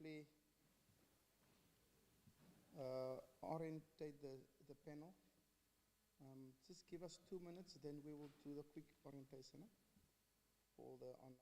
briefly orientate the panel. Just give us 2 minutes, then we will do the quick orientation for the online.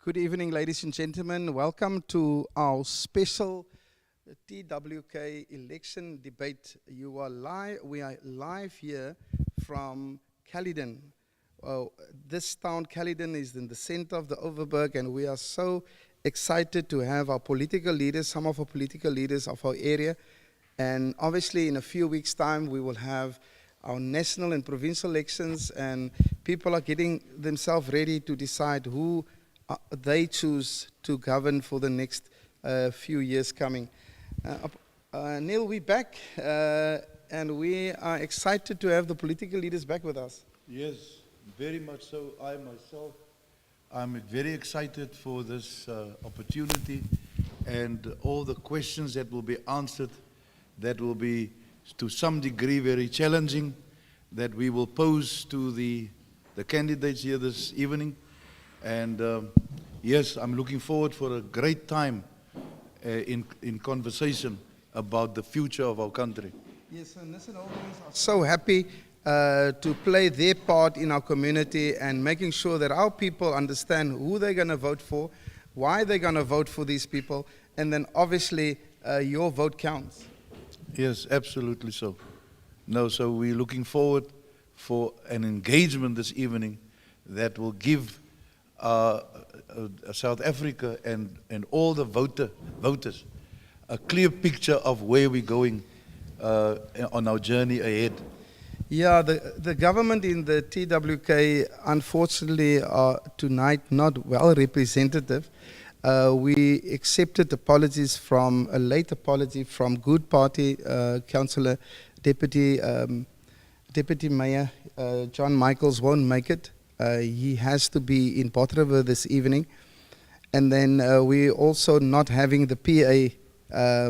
Good evening, ladies and gentlemen. Welcome to our special TWK Election Debate. You are live. We are live here from Caledon. This town, Caledon, is in the center of the Overberg, and we are so excited to have our political leaders, some of our political leaders of our area. And obviously, in a few weeks' time, we will have our national and provincial elections, and people are getting themselves ready to decide who they choose to govern for the next few years coming. Neil, we're back, and we are excited to have the political leaders back with us. Yes, very much so. I myself, I'm very excited for this opportunity and all the questions that will be answered, that will be to some degree very challenging, that we will pose to the candidates here this evening. And yes, I'm looking forward for a great time in conversation about the future of our country. Yes, and nissenholdings are so happy to play their part in our community and making sure that our people understand who they're going to vote for, why they're going to vote for these people, and then obviously your vote counts. Yes, absolutely so. No, so we're looking forward for an engagement this evening that will give South Africa and all the voters a clear picture of where we're going on our journey ahead. Yeah, the government in the TWK, unfortunately, are tonight not well representative. We accepted apologies from, a late apology from Good Party Councillor Deputy Mayor John Michaels won't make it. He has to be in Port River this evening. And then we're also not having the PA,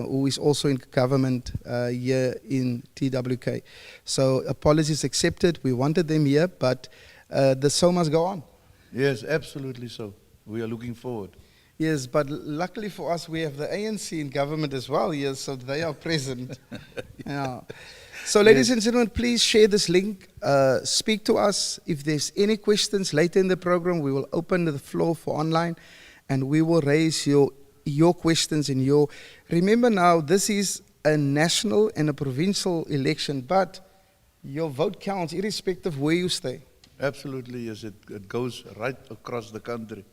who is also in government here in TWK. So apologies accepted. We wanted them here, but the show must go on. Yes, absolutely so. We are looking forward. Yes, but luckily for us, we have the ANC in government as well here, so they are present. Yeah. So ladies and gentlemen, please share this link. Speak to us. If there's any questions later in the program, we will open the floor for online, and we will raise your questions and your... Remember now, this is a national and a provincial election, but your vote counts irrespective of where you stay. Absolutely, yes. It goes right across the country.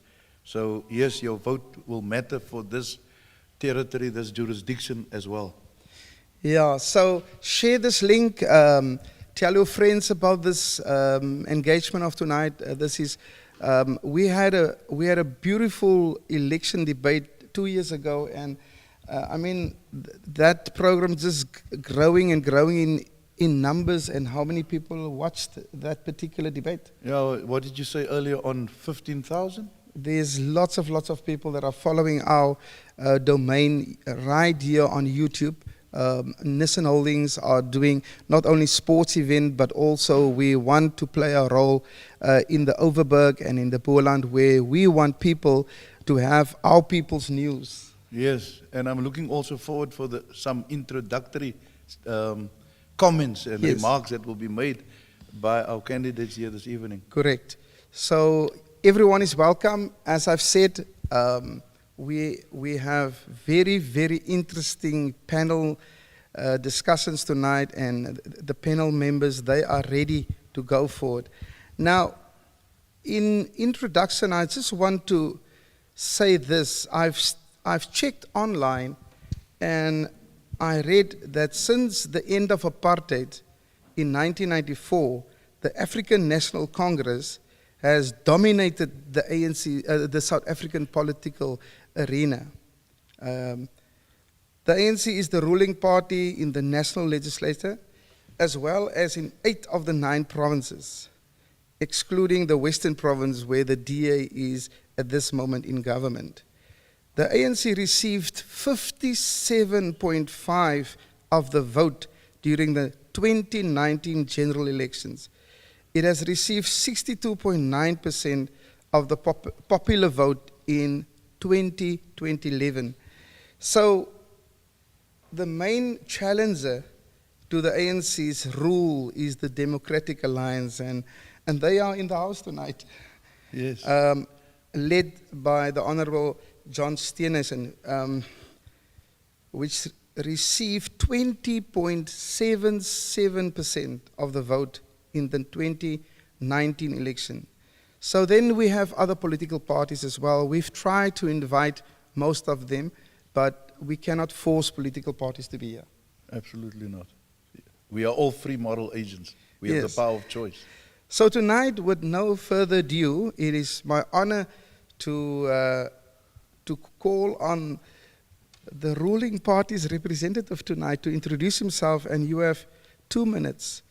So yes, your vote will matter for this territory, this jurisdiction as well. Yeah, so share this link. Tell your friends about this engagement of tonight. This is we had a beautiful election debate 2 years ago, and I mean that program just growing and growing in numbers, and how many people watched that particular debate. Yeah, what did you say earlier on? 15,000. There's lots of people that are following our domain right here on YouTube. Nissenholdings are doing not only sports event, but also we want to play a role in the Overberg and in the Boerland, where we want people to have our people's news. Yes, and I'm looking also forward for some introductory comments and remarks that will be made by our candidates here this evening. Correct. So everyone is welcome. As I've said, we have very interesting panel discussions tonight, and the panel members, they are ready to go forward. Now, in introduction, I just want to say this. I've checked online, and I read that since the end of apartheid in 1994, the African National Congress has dominated the ANC, the South African political arena. The ANC is the ruling party in the national legislature, as well as in 8 of the 9 provinces, excluding the Western Province, where the DA is at this moment in government. The ANC received 57.5% of the vote during the 2019 general elections. It has received 62.9% of the popular vote in 2011. So the main challenger to the ANC's rule is the Democratic Alliance, and they are in the house tonight. Yes. led by the Honorable John Steenhuisen, which received 20.77% of the vote in the 2019 election. So then we have other political parties as well. We've tried to invite most of them, but we cannot force political parties to be here. Absolutely not. We are all free moral agents. We have the power of choice. So tonight, with no further ado, it is my honor to call on the ruling party's representative tonight to introduce himself, and you have 2 minutes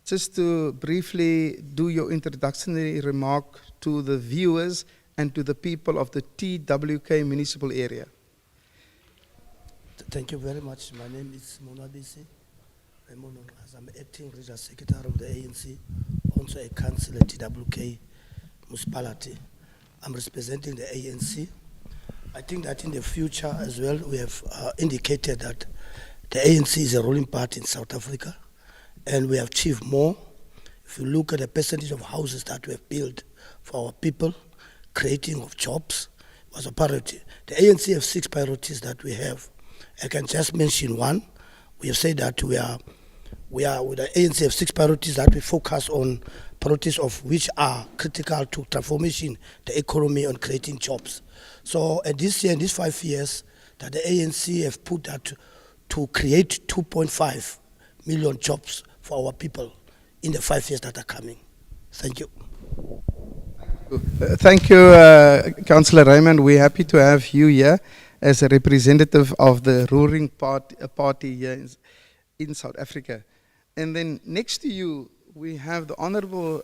just to briefly do your introductory remark to the viewers and to the people of the TWK municipal area. Thank you very much. My name is Monabisi. I'm acting regional secretary of the ANC, also a councillor at TWK municipality. I'm representing the ANC. I think that in the future as well, we have indicated that the ANC is a ruling party in South Africa, and we have achieved more. If you look at the percentage of houses that we have built for our people, creating of jobs was a priority. The ANC have 6 priorities that we have. I can just mention one. We have said that we are with the ANC have 6 priorities that we focus on, priorities of which are critical to transformation, the economy, and creating jobs. So at this year, in these 5 years, that the ANC have put that to create 2.5 million jobs for our people in the 5 years that are coming. Thank you. Thank you, Councillor Raymond. We're happy to have you here as a representative of the ruling party here in South Africa. And then next to you, we have the Honorable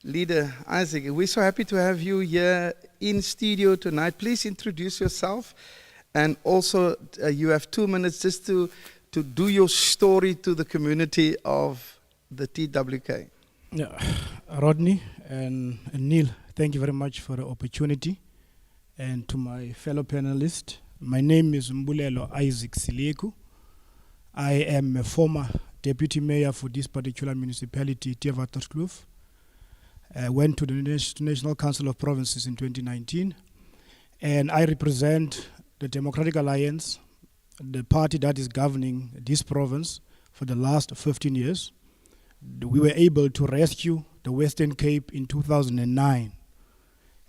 Leader Isaac. We're so happy to have you here in studio tonight. Please introduce yourself, and also you have 2 minutes just to do your story to the community of the TWK. Yeah, Rodney and Neil, thank you very much for the opportunity. And to my fellow panelists, my name is Mbulelo Isaac Sileku. I am a former deputy mayor for this particular municipality, Theewaterskloof. I went to the National Council of Provinces in 2019, and I represent the Democratic Alliance, the party that is governing this province for the last 15 years. We were able to rescue the Western Cape in 2009.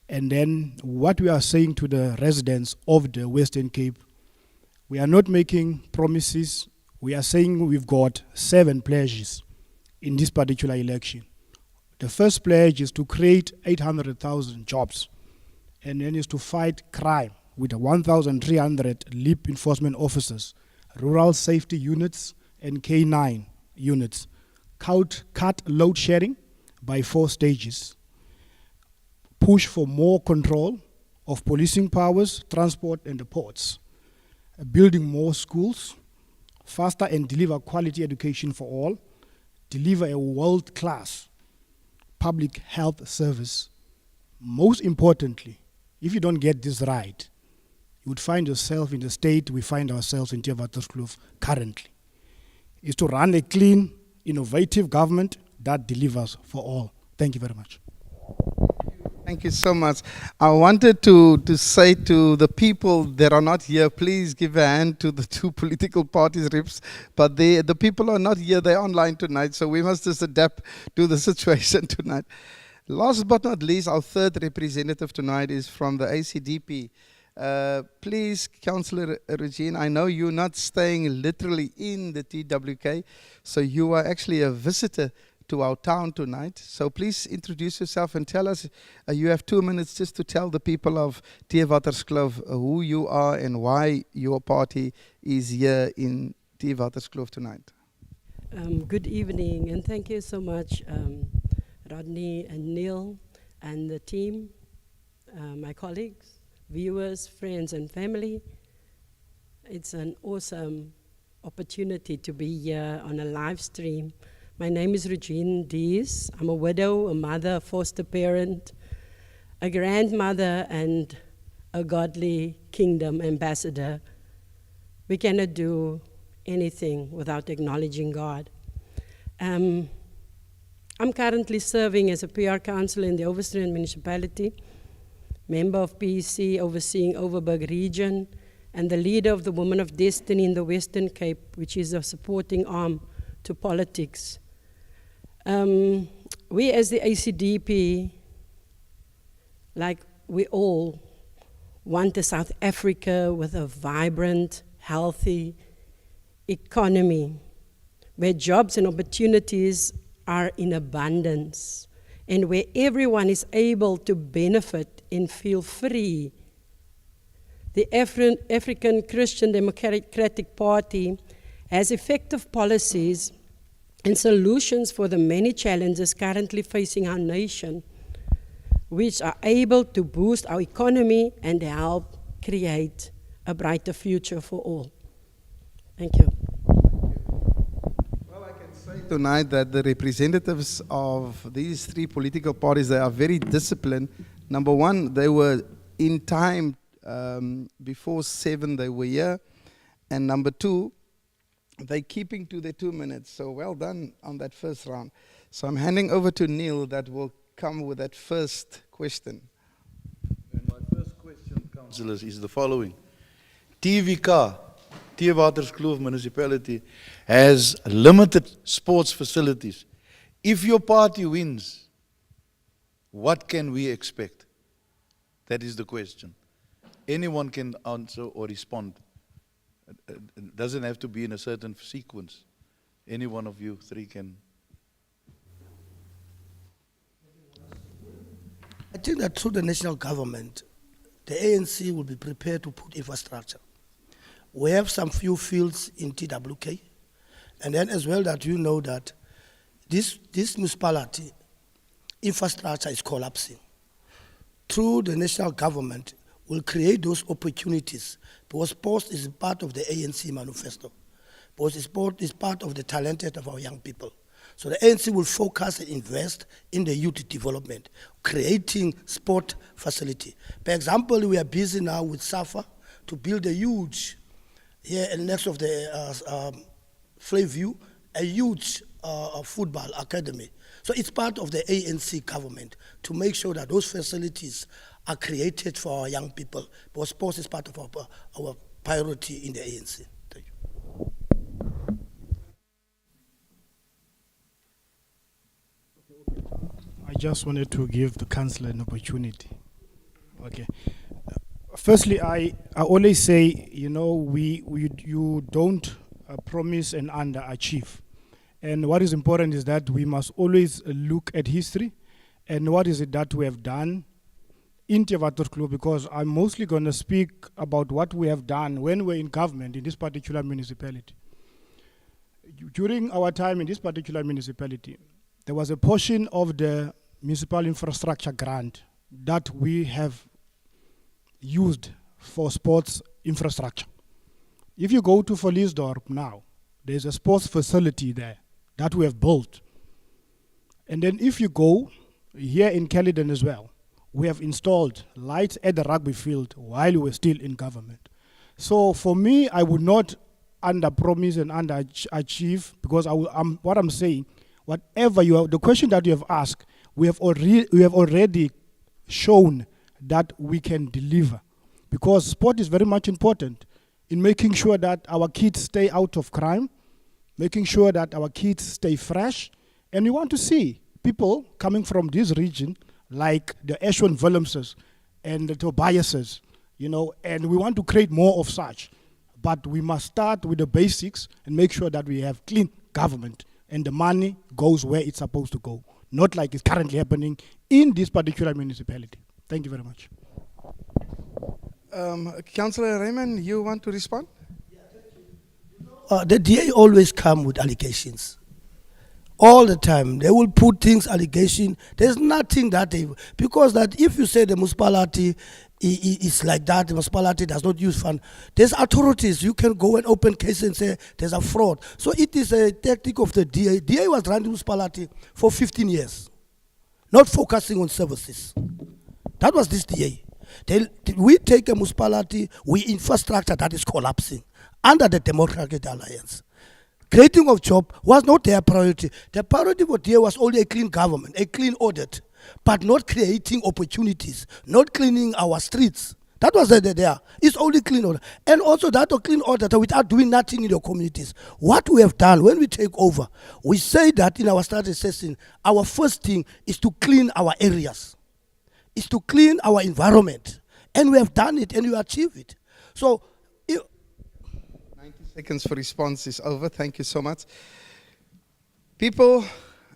And then what we are saying to the residents of the Western Cape, we are not making promises. We are saying we've got 7 pledges in this particular election. The first pledge is to create 800,000 jobs, and then is to fight crime with 1,300 LEAP enforcement officers, rural safety units, and K9 units. Cut load sharing by 4 stages. Push for more control of policing powers, transport, and the ports. Building more schools, faster and deliver quality education for all. Deliver a world-class public health service. Most importantly, if you don't get this right, you would find yourself in the state we find ourselves in Theewaterskloof currently. Is to run a clean, innovative government that delivers for all. Thank you very much. Thank you so much. I wanted to say to the people that are not here, please give a hand to the 2 political parties reps, but the people are not here, they're online tonight, so we must just adapt to the situation tonight. Last but not least, our 3rd representative tonight is from the ACDP. Please, Councillor Regine, I know you're not staying literally in the TWK, so you are actually a visitor to our town tonight. So please introduce yourself and tell us, you have 2 minutes just to tell the people of Theewaterskloof who you are and why your party is here in Theewaterskloof tonight. Good evening, and thank you so much, Rodney and Neil and the team, my colleagues, viewers, friends, and family. It's an awesome opportunity to be here on a live stream. My name is Regine Dees. I'm a widow, a mother, a foster parent, a grandmother, and a godly kingdom ambassador. We cannot do anything without acknowledging God. I'm currently serving as a PR councillor in the Overstrand municipality, member of PEC overseeing Overberg region, and the leader of the Women of Destiny in the Western Cape, which is a supporting arm to politics. We as the ACDP, like we all, want a South Africa with a vibrant, healthy economy, where jobs and opportunities are in abundance, and where everyone is able to benefit and feel free. The African Christian Democratic Party has effective policies and solutions for the many challenges currently facing our nation, which are able to boost our economy and help create a brighter future for all. Thank you. Well, I can say tonight that the representatives of these three political parties, they are very disciplined. Number one, they were in time before 7 they were here. And number two, they're keeping to their 2 minutes. So well done on that first round. So I'm handing over to Neil that will come with that first question. And my first question, councillors, is the following. TWK, Theewaterskloof Municipality, has limited sports facilities. If your party wins, what can we expect? That is the question. Anyone can answer or respond. It doesn't have to be in a certain sequence. Any one of you three can. I think that through the national government, the ANC will be prepared to put infrastructure. We have some few fields in TWK, and then as well that you know that this municipality infrastructure is collapsing. Through the national government, will create those opportunities, because sport is part of the ANC manifesto, because sport is part of the talented of our young people. So the ANC will focus and invest in the youth development, creating sport facility. For example, we are busy now with SAFA to build a huge, here next of the Flayview, a huge football academy. So it's part of the ANC government to make sure that those facilities are created for our young people, because sports is part of our priority in the ANC. Thank you. I just wanted to give the councillor an opportunity. Okay. Firstly, I always say, you know, you don't promise and underachieve. And what is important is that we must always look at history and what is it that we have done in Theewaterskloof, because I'm mostly going to speak about what we have done when we're in government in this particular municipality. During our time in this particular municipality, there was a portion of the municipal infrastructure grant that we have used for sports infrastructure. If you go to Verliesdorp now, there's a sports facility there that we have built. And then if you go here in Caledon as well, we have installed lights at the rugby field while we were still in government. So for me, I would not under-promise and under-achieve, because what I'm saying, whatever you have, the question that you have asked, we have already shown that we can deliver. Because sport is very much important in making sure that our kids stay out of crime, making sure that our kids stay fresh. And we want to see people coming from this region, like the Ashwin Willemses and the Tobiases, you know, and we want to create more of such. But we must start with the basics and make sure that we have clean government and the money goes where it's supposed to go, not like it's currently happening in this particular municipality. Thank you very much. Councillor Raymond, you want to respond? The DA always come with allegations. All the time. They will put things, allegation. There's nothing that they, because that if you say the municipality is like that, the municipality does not use fund, there's authorities. You can go and open case and say there's a fraud. So it is a tactic of the DA. DA was running the municipality for 15 years, not focusing on services. That was this DA. We take a municipality, we infrastructure that is collapsing under the Democratic Alliance. Creating of job was not their priority. Their priority for DA was only a clean government, a clean audit. but not creating opportunities, not cleaning our streets. That was there. It's only clean order. And also that clean order without doing nothing in your communities. What we have done when we take over, we say that in our strategy session, our first thing is to clean our areas, is to clean our environment. And we have done it and we achieve it. So, 90 seconds for response is over. Thank you so much. People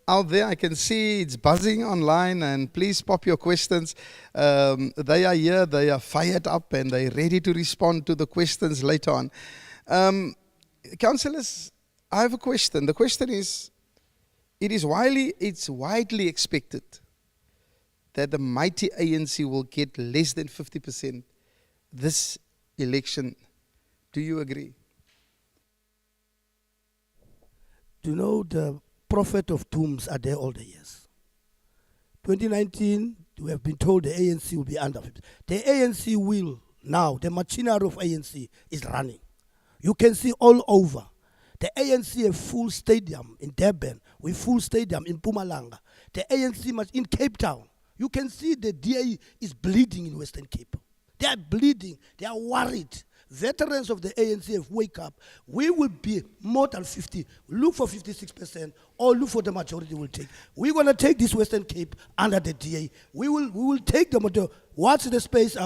out there, I can see it's buzzing online, and please pop your questions. They are here, they are fired up, and they're ready to respond to the questions later on. Councillors, I have a question. The question is, it's widely expected that the mighty ANC will get less than 50% this election. Do you agree? you know, the prophet of dooms are there all the years. 2019, we have been told the ANC will be under 50. The ANC will now, the machinery of ANC is running. You can see all over. The ANC have full stadium in Durban, with full stadium in Mpumalanga. The ANC in Cape Town. You can see the DA is bleeding in Western Cape. They are bleeding. They are worried. Veterans of the ANC have wake up. We will be more than 50. Look for 56% or look for the majority will take. We're going to take this Western Cape under the DA. We will take the majority. What's the space?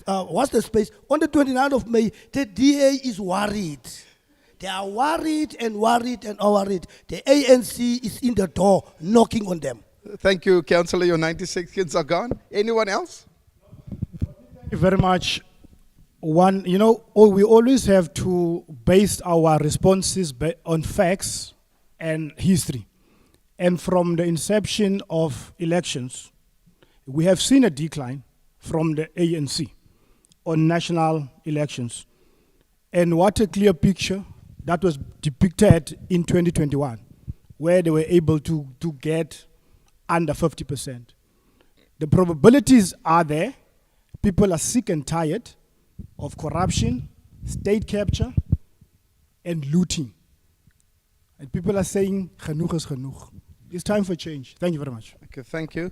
What's the space? On the 29th of May, the DA is worried. They are worried and worried and worried. The ANC is in the door knocking on them. Thank you, Councillor. Your 90 seconds are gone. Anyone else? Thank you very much. One, we always have to base our responses on facts and history. And from the inception of elections, we have seen a decline from the ANC on national elections. And what a clear picture that was depicted in 2021, where they were able to get under 50%. The probabilities are there. People are sick and tired of corruption, state capture, and looting. And people are saying, genoeg is genoeg. It's time for change. Thank you very much. Okay, thank you.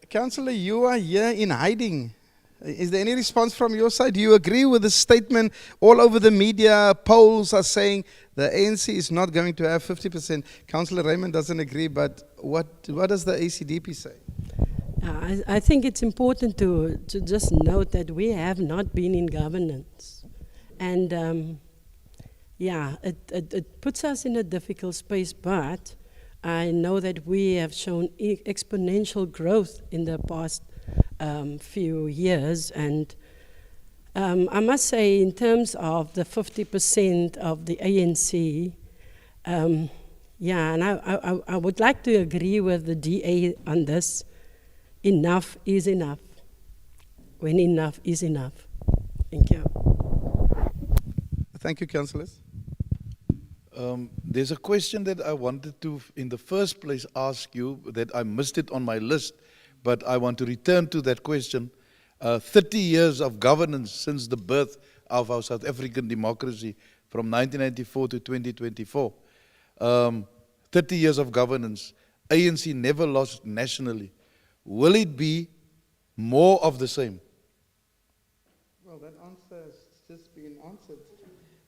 Councillor, you are here in hiding. Is there any response from your side? Do you agree with the statement all over the media? Polls are saying the ANC is not going to have 50%. Councillor Raymond doesn't agree, but what does the ACDP say? I think it's important to just note that we have not been in governance. And it puts us in a difficult space, but I know that we have shown exponential growth in the past few years. And I must say, in terms of the 50% of the ANC, and I would like to agree with the DA on this. Enough is enough, when enough is enough. Thank you. Thank you, councillors. There's a question that I wanted to, in the first place, ask you that I missed it on my list, but I want to return to that question. 30 years of governance since the birth of our South African democracy from 1994 to 2024. 30 years of governance. ANC never lost nationally. Will it be more of the same? Well, that answer has just been answered.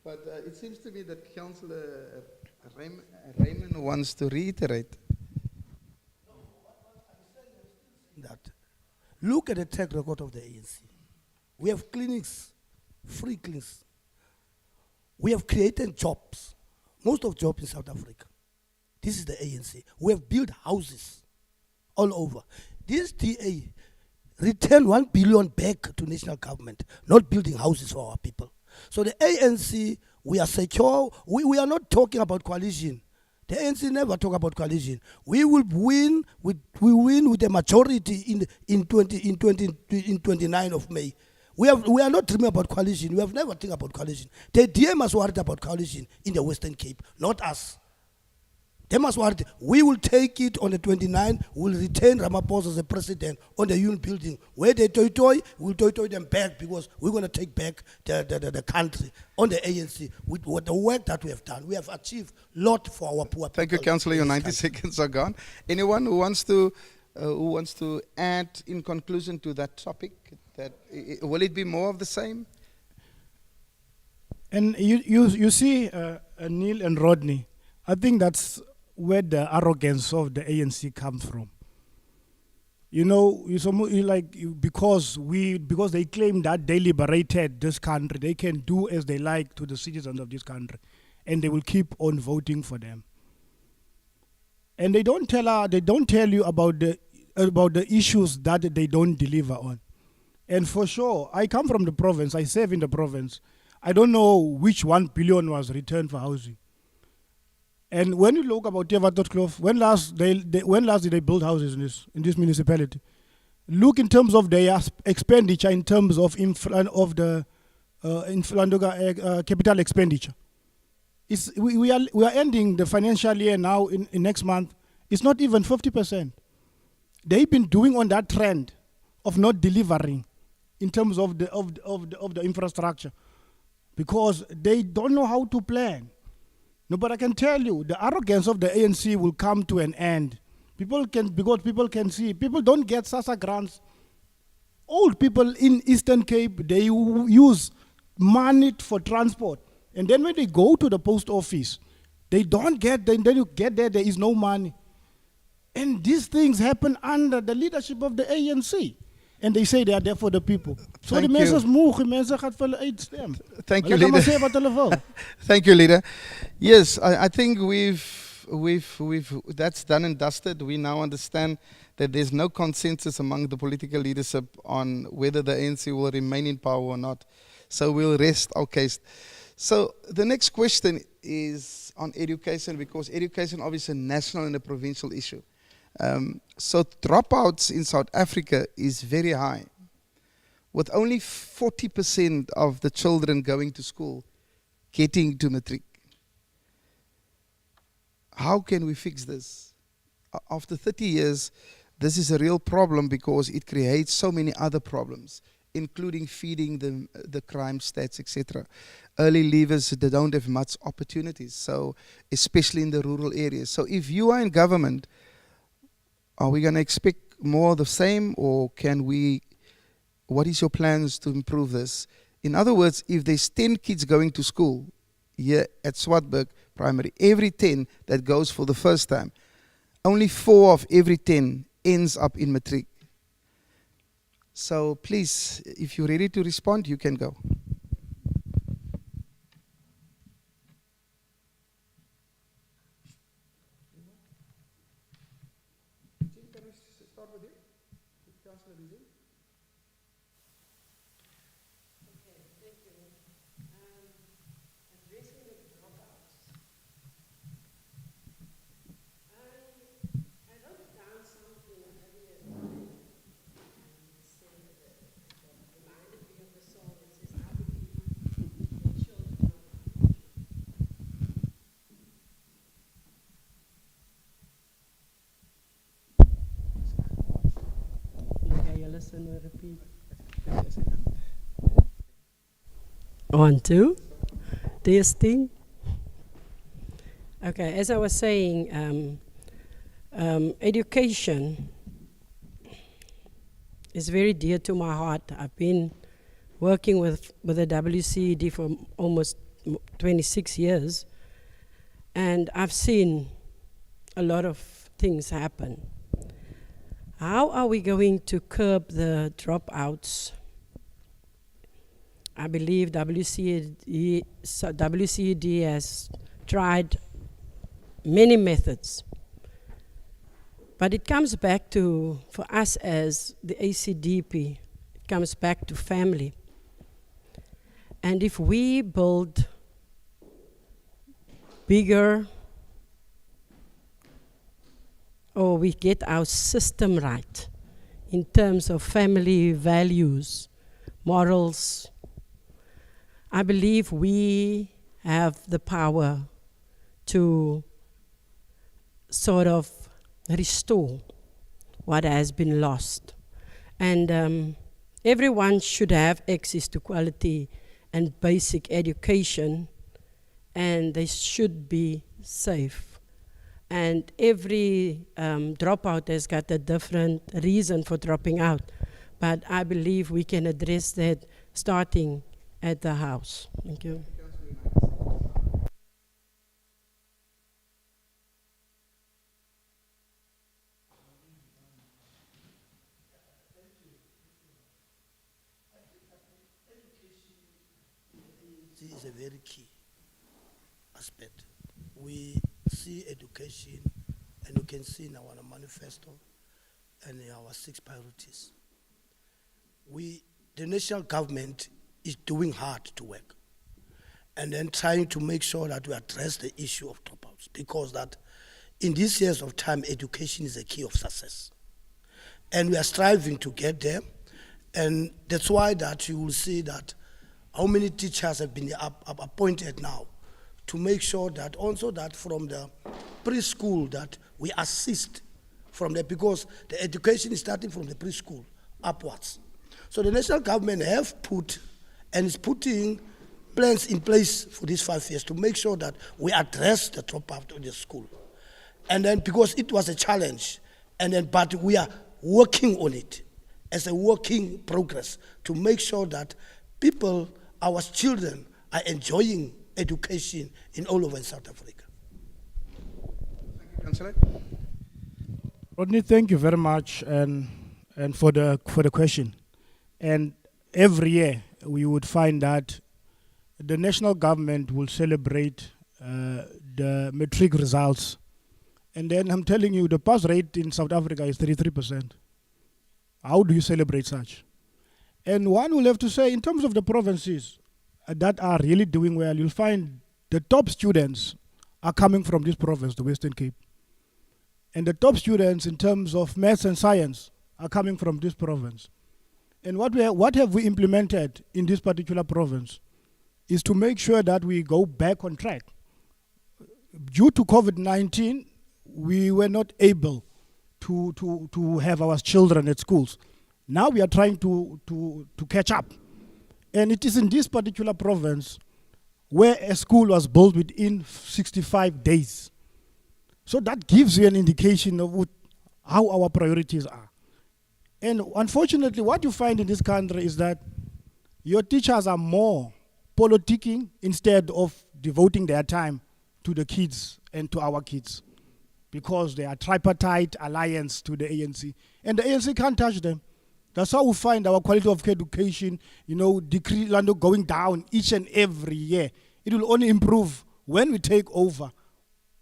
But it seems to me that Councillor Raymond wants to reiterate. That. Look at the track record of the ANC. We have clinics, free clinics. We have created jobs, most of jobs in South Africa. This is the ANC. We have built houses all over. This DA returned 1 billion back to national government, not building houses for our people. So the ANC, we are secure. We are not talking about coalition. The ANC never talk about coalition. We will win with a majority in 29 of May. We are not dreaming about coalition. We have never think about coalition. The DA must worry about coalition in the Western Cape, not us. They must worry. We will take it on the 29th. We will retain Ramaphosa as the president on the Union building. Where they toy, we'll toy them back because we're going to take back the country on the ANC with what the work that we have done. We have achieved a lot for our poor people. Thank you, Councillor. Your 90 seconds are gone. Anyone who wants to who wants to add in conclusion to that topic? Will it be more of the same? And you see, Neil and Rodney, I think that's where the arrogance of the ANC comes from. You know, because they claim that they liberated this country, they can do as they like to the citizens of this country, and they will keep on voting for them. And they don't tell you about the issues that they don't deliver on. And for sure, I come from the province, I serve in the province. I don't know which 1 billion was returned for housing. And when you look about Theewaterskloof, when last did they build houses in this municipality? Look in terms of their expenditure, in terms of the capital expenditure. We are ending the financial year now in next month. It's not even 50%. They've been doing on that trend of not delivering in terms of the infrastructure, because they don't know how to plan. No, but I can tell you, the arrogance of the ANC will come to an end. Because people can see, people don't get SASSA grants. Old people in Eastern Cape, they use money for transport. And then when they go to the post office, they don't get, then you get there is no money. And these things happen under the leadership of the ANC. And they say they are there for the people. So the mensen is moe, mensen gaat vir hulle uitstem. Thank you, leader. Thank you, leader. Yes, I think that's done and dusted. We now understand that there's no consensus among the political leadership on whether the ANC will remain in power or not. So we'll rest our case. So the next question is on education, because education obviously a national and a provincial issue. So dropouts in South Africa is very high, with only 40% of the children going to school getting to matric. How can we fix this? After 30 years, this is a real problem because it creates so many other problems, including feeding the crime stats, etc. Early leavers, they don't have much opportunities, so especially in the rural areas. So if you are in government, are we going to expect more of the same, or what is your plans to improve this? In other words, if there's 10 kids going to school here at Swartberg Primary, every 10 that goes for the first time, only 4 of every 10 ends up in matric. So please, if you're ready to respond, you can go. Listen or repeat. 1, 2. Testing. Okay, as I was saying, education is very dear to my heart. I've been working with the WCED for almost 26 years, and I've seen a lot of things happen. How are we going to curb the dropouts? I believe WCED has tried many methods. But it comes back to, for us as the ACDP, it comes back to family. And if we build bigger, or we get our system right in terms of family values, morals, I believe we have the power to sort of restore what has been lost. And everyone should have access to quality and basic education, and they should be safe. And every dropout has got a different reason for dropping out. But I believe we can address that starting at the house. Thank you. This is a very key aspect. We see education, and you can see in our manifesto and in our 6 priorities. The national government is doing hard to work, and then trying to make sure that we address the issue of dropouts, because that in these years of time, education is a key of success. And we are striving to get there, and that's why that you will see that how many teachers have been appointed now to make sure that also that from the preschool that we assist from there, because the education is starting from the preschool upwards. So the national government have put and is putting plans in place for these 5 years to make sure that we address the dropout in the school. And then because it was a challenge, and then but we are working on it as a working progress to make sure that people, our children, are enjoying education in all over South Africa. Thank you, Councillor. Rodney, thank you very much and for the question. And every year we would find that the national government will celebrate the matric results. And then I'm telling you, the pass rate in South Africa is 33%. How do you celebrate such? And one will have to say, in terms of the provinces that are really doing well, you'll find the top students are coming from this province, the Western Cape. And the top students in terms of maths and science are coming from this province. And what have we implemented in this particular province is to make sure that we go back on track. Due to COVID-19, we were not able to have our children at schools. Now we are trying to catch up. And it is in this particular province where a school was built within 65 days. So that gives you an indication of how our priorities are. And unfortunately, what you find in this country is that your teachers are more politicking instead of devoting their time to the kids and to our kids, because they are tripartite alliance to the ANC. And the ANC can't touch them. That's how we find our quality of education, going down each and every year. It will only improve when we take over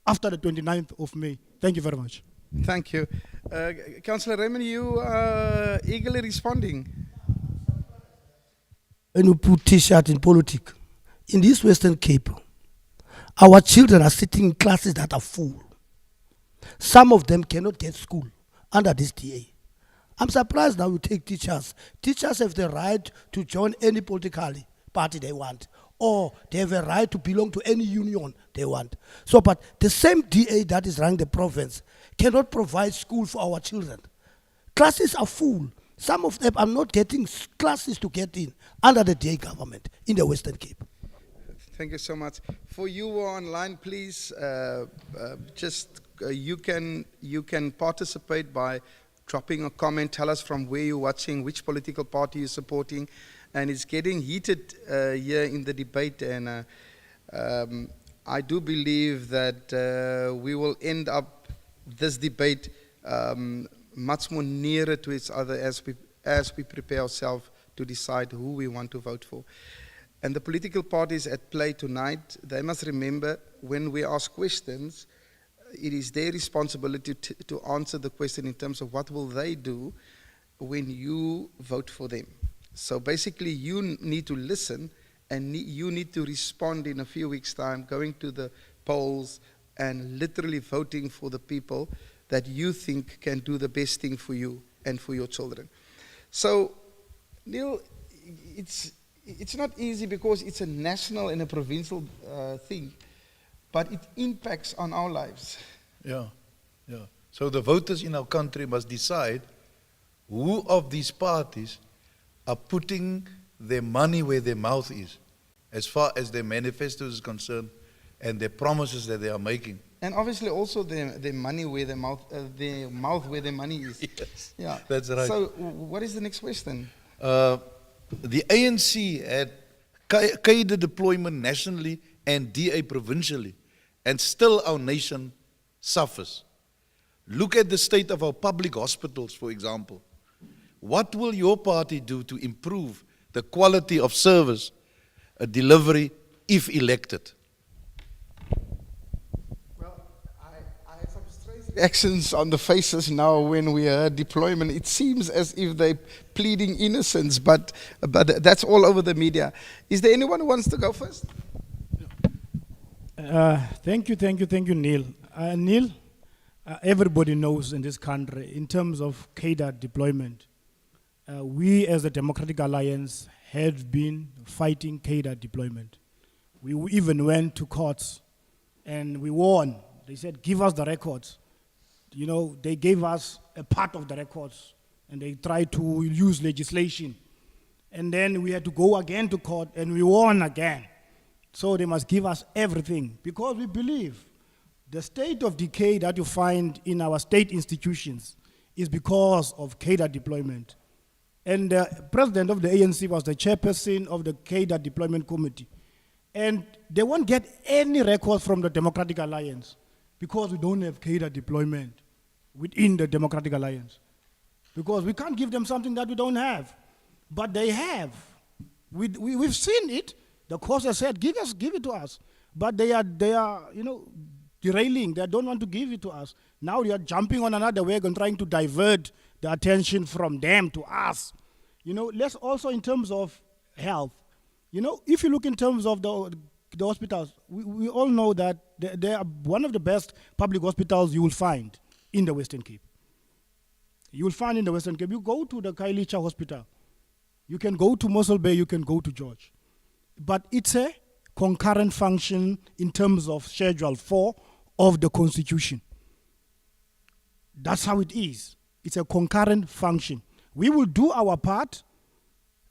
after the 29th of May. Thank you very much. Thank you. Councillor Raymond, you are eagerly responding. When you put T-shirt in politics, in this Western Cape, our children are sitting in classes that are full. Some of them cannot get school under this DA. I'm surprised now you take teachers. Teachers have the right to join any political party they want, or they have a right to belong to any union they want. So, but the same DA that is running the province cannot provide school for our children. Classes are full. Some of them are not getting classes to get in under the DA government in the Western Cape. Thank you so much. For you who are online, please you can participate by dropping a comment. Tell us from where you're watching, which political party you're supporting, and it's getting heated here in the debate. And I do believe that we will end up this debate much more nearer to each other as we prepare ourselves to decide who we want to vote for. And the political parties at play tonight, they must remember when we ask questions, it is their responsibility to answer the question in terms of what will they do when you vote for them. So basically you need to listen, and you need to respond in a few weeks' time, going to the polls and literally voting for the people that you think can do the best thing for you and for your children. So, Neil, it's not easy because it's a national and a provincial thing, but it impacts on our lives. Yeah. So the voters in our country must decide who of these parties are putting their money where their mouth is, as far as their manifesto is concerned and their promises that they are making. And obviously also their money where their mouth where their money is. Yes, Yeah. that's right. So what is the next question? The ANC had cadre deployment nationally and DA provincially, and still our nation suffers. Look at the state of our public hospitals, for example. What will your party do to improve the quality of service delivery if elected? Well, I have some strange reactions on the faces now when we heard deployment. It seems as if they're pleading innocence, but that's all over the media. Is there anyone who wants to go first? Thank you, Neil. Neil, everybody knows in this country, in terms of cadre deployment, we as the Democratic Alliance have been fighting cadre deployment. We even went to courts and we won. They said, give us the records. You know, they gave us a part of the records and they tried to use legislation. And then we had to go again to court and we won again. So they must give us everything because we believe the state of decay that you find in our state institutions is because of cadre deployment. And the president of the ANC was the chairperson of the cadre deployment committee. And they won't get any records from the Democratic Alliance because we don't have cadre deployment within the Democratic Alliance. Because we can't give them something that we don't have. But they have. We've seen it. The courts have said, give it to us. But they are derailing. They don't want to give it to us. Now they are jumping on another wagon, trying to divert the attention from them to us. You know, let's also in terms of health. You know, if you look in terms of the hospitals, we all know that they are one of the best public hospitals you will find in the Western Cape. You will find in the Western Cape. You go to the Kailicha Hospital. You can go to Municipal Bay, you can go to George. But it's a concurrent function in terms of Schedule 4 of the Constitution. That's how it is. It's a concurrent function. We will do our part,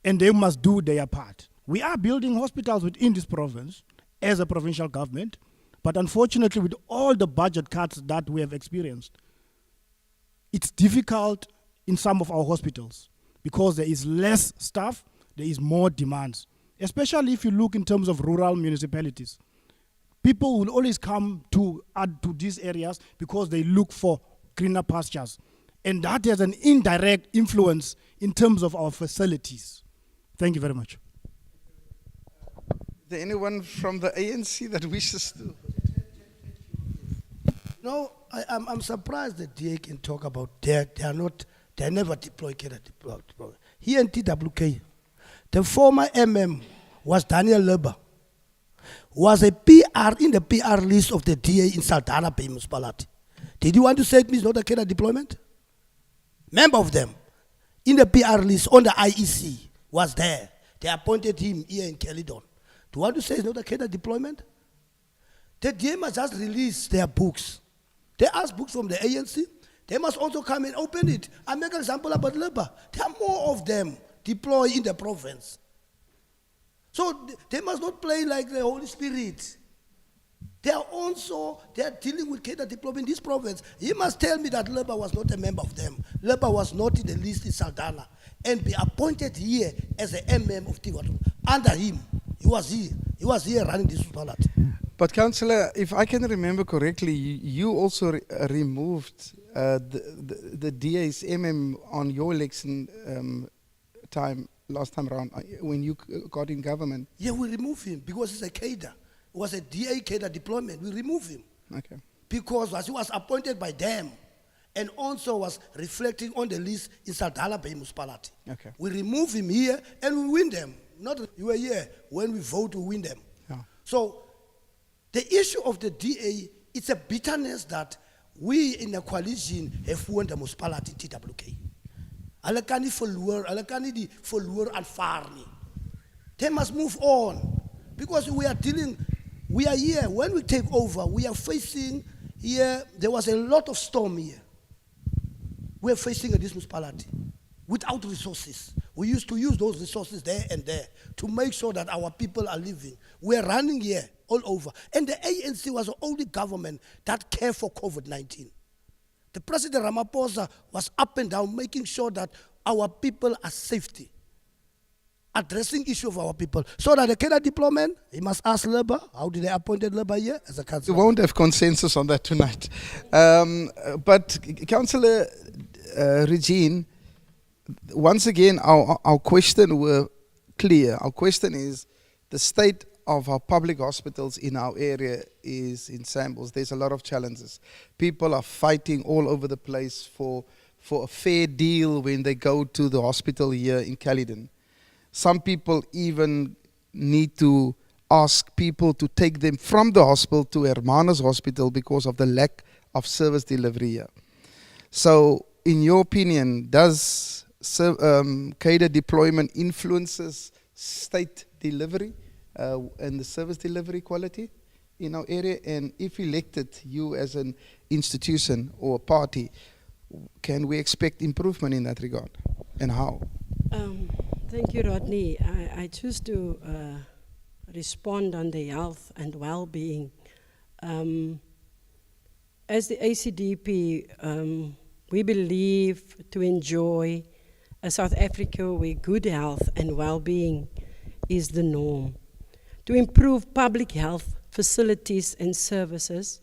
and they must do their part. We are building hospitals within this province as a provincial government, but unfortunately, with all the budget cuts that we have experienced, it's difficult in some of our hospitals because there is less staff, there is more demands, especially if you look in terms of rural municipalities. People will always come to these areas because they look for greener pastures. And that has an indirect influence in terms of our facilities. Thank you very much. Is there anyone from the ANC that wishes to? No, I'm surprised that DA can talk about they never deploy cadre deployment. Here in TWK, the former was Daniel Leber, was a PR in the PR list of the DA in Saldanha Bay Municipality. Did you want to say it means not a cadre deployment? Member of them, in the PR list on the IEC, was there. They appointed him here in Caledon. Do you want to say it's not a cadre deployment? The DA must just release their books. They ask books from the ANC. They must also come and open it. I make an example about Labour. There are more of them deployed in the province. So they must not play like the Holy Spirit. They are dealing with cadre deployment in this province. He must tell me that Labour was not a member of them. Labour was not in the list in Saldanha and be appointed here as a of Theewaterskloof. Under him, he was here running this municipality. But Councillor, if I can remember correctly, you also removed the DA's on your election time last time around when you got in government. Yeah, we removed him because he's a cadre. It was a DA cadre deployment. We removed him. Okay. Because he was appointed by them and also was reflecting on the list in Saldanha Bay Municipality. Okay. We remove him here and we win them. Not you were here when we vote to win them. Yeah. So the issue of the DA, it's a bitterness that we in the coalition have won the municipality TWK. Alakani follower and farni. They must move on because we are here. When we take over, we are facing here. There was a lot of storm here. We are facing this municipality without resources, We used to use those resources there and there to make sure that our people are living. We're running here all over. And the ANC was the only government that cared for COVID-19. The President Ramaphosa was up and down making sure that our people are safety, addressing issue of our people. So that the cadre deployment, he must ask Labour, how did they appoint Labour here as a We councillor? won't have consensus on that tonight. But Councillor Regine, once again, our question were clear. Our question is, the state of our public hospitals in our area is in shambles. There's a lot of challenges. People are fighting all over the place for a fair deal when they go to the hospital here in Caledon. Some people even need to ask people to take them from the hospital to Hermanus Hospital because of the lack of service delivery here. So, in your opinion, does cadre deployment influences state delivery and the service delivery quality in our area? And if elected, you as an institution or a party, can we expect improvement in that regard? And how? Thank you, Rodney. I choose to respond on the health and well-being. As the ACDP, we believe to enjoy a South Africa where good health and well-being is the norm, to improve public health facilities and services,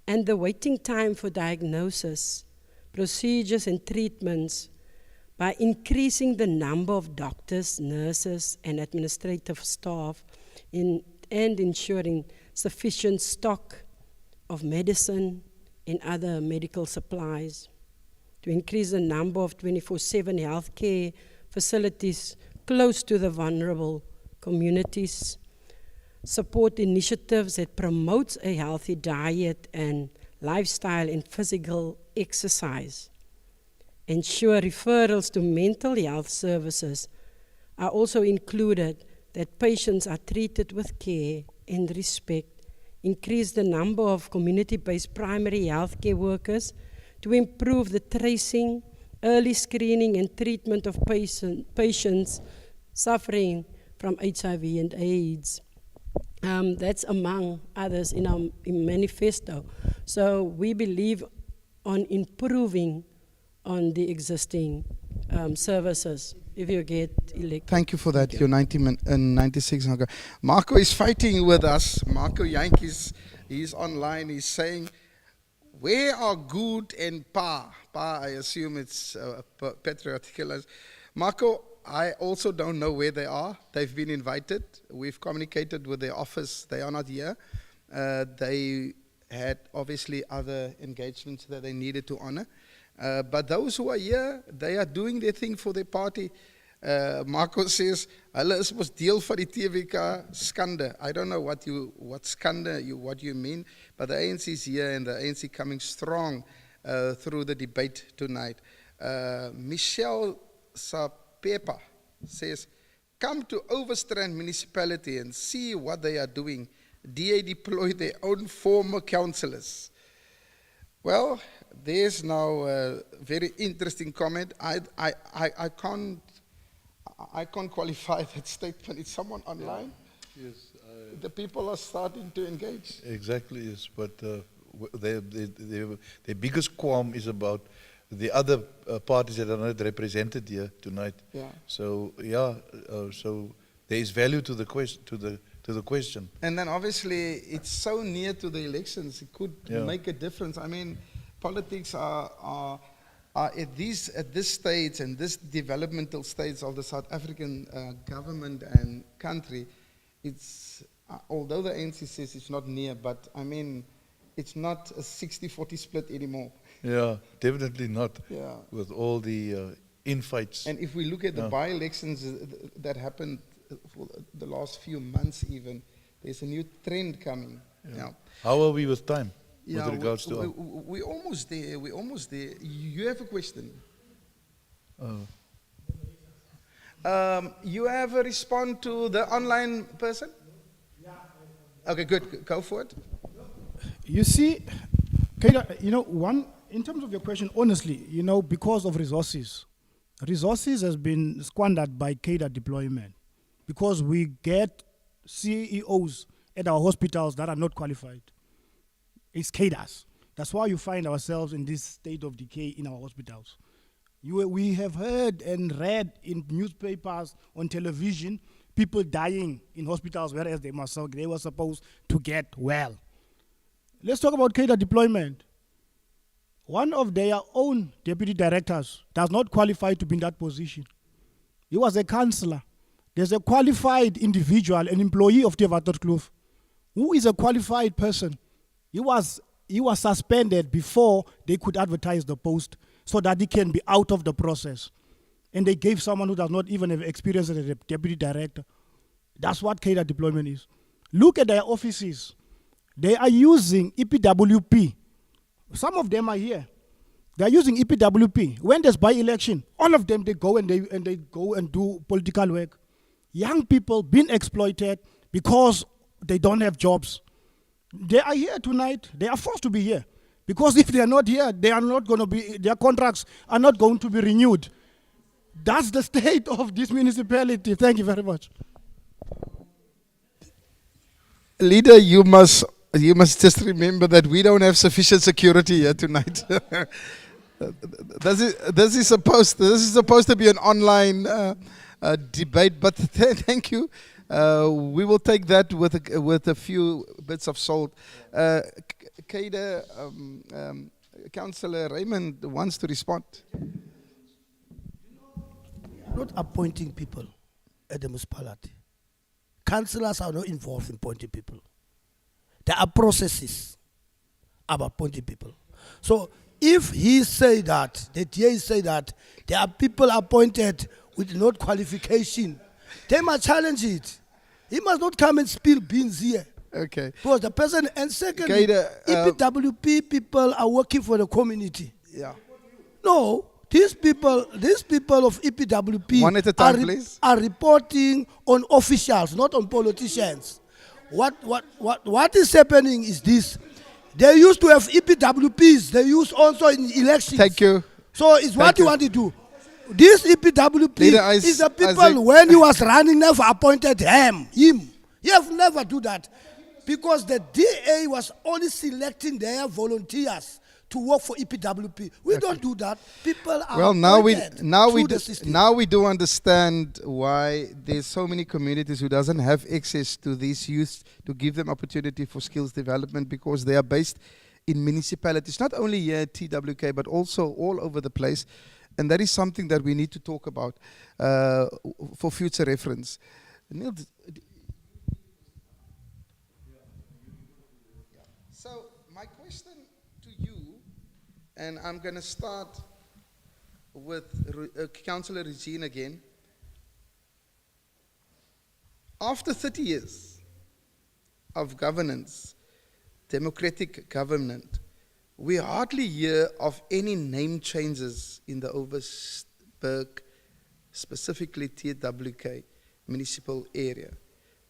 and the waiting time for diagnosis, procedures and treatments by increasing the number of doctors, nurses, and administrative staff and ensuring sufficient stock of medicine and other medical supplies, to increase the number of 24/7 healthcare facilities close to the vulnerable communities, support initiatives that promotes a healthy diet and lifestyle and physical exercise, ensure referrals to mental health services are also included, that patients are treated with care and respect, increase the number of community-based primary healthcare workers to improve the tracing, early screening and treatment of patients suffering from HIV and AIDS. That's among others in our manifesto. So we believe on improving on the existing services if you get elected. Thank you for that, your 96. Marco is fighting with us. Marco Yankees, he's online, he's saying, where are Good and Pa? Pa, I assume it's patriotic. Marco, I also don't know where they are. They've been invited. We've communicated with their office. They are not here. They had obviously other engagements that they needed to honor. But those who are here, they are doing their thing for their party. Marco says, hulle is mos deel van die TWK skande. I don't know what skande, what you mean, but the ANC is here and the ANC coming strong through the debate tonight. Michelle Sapepa says, come to Overstrand Municipality and see what they are doing. DA deploy their own former councillors. Well, there's now a very interesting comment. I can't qualify that statement. Is someone online? Yes. The people are starting to engage. Exactly, yes. But their biggest qualm is about the other parties that are not represented here tonight. Yeah. So so there is value to the question. And then obviously it's so near to the elections, it could make a difference. I mean, politics are at this stage and this developmental stage of the South African government and country, it's although the ANC says it's not near, but I mean, it's not a 60-40 split anymore. Yeah, definitely not. Yeah. With all the infights. And if we look at the by-elections that happened for the last few months even, there's a new trend coming. Yeah. How are we with time? Yeah, with regards to we're almost there. We're almost there. You have a question? You have a response to the online person? Yeah. Okay, good. Go for it. You see, Kaida, in terms of your question, honestly, because of resources, resources has been squandered by cadre deployment because we get CEOs at our hospitals that are not qualified. It's cadres. That's why you find ourselves in this state of decay in our hospitals. We have heard and read in newspapers, on television, people dying in hospitals whereas they were supposed to get well. Let's talk about cadre deployment. One of their own deputy directors does not qualify to be in that position. He was a councillor. There's a qualified individual, an employee of Theewaterskloof, who is a qualified person. He was suspended before they could advertise the post so that he can be out of the process. And they gave someone who does not even have experience as a deputy director. That's what cadre deployment is. Look at their offices. They are using EPWP. Some of them are here. They are using EPWP. When there's by-election, all of them, they go and they go and do political work. Young people being exploited because they don't have jobs. They are here tonight. They are forced to be here. Because if they are not here, they are not going to be, their contracts are not going to be renewed. That's the state of this municipality. Thank you very much. Leader, you must just remember that we don't have sufficient security here tonight. This is supposed to be an online debate, but thank you. We will take that with a few bits of salt. Cadre, Councillor Raymond wants to respond. Not appointing people at the municipality. Councillors are not involved in appointing people. There are processes about appointing people. So if he say that, the DA say that there are people appointed with no qualification, they must challenge it. He must not come and spill beans here. Okay. Because the person, and secondly, Cadre, EPWP people are working for the community. Yeah. No, these people of EPWP One at a time, please. are reporting on officials, not on politicians. What is happening is this. They used to have EPWPs. They use also in elections. Thank you. So it's what you want to do. This EPWP Leader, is the people when he was running never appointed him. He have never do that. Because the DA was only selecting their volunteers to work for EPWP. We don't do that. People are Well, now we do understand why there's so many communities who doesn't have access to these youth to give them opportunity for skills development because they are based in municipalities, not only here at TWK, but also all over the place. And that is something that we need to talk about for future reference. Neil, so my question to you, and I'm going to start with Councillor Regine again. After 30 years of governance, democratic government, we hardly hear of any name changes in the Overberg, specifically TWK municipal area.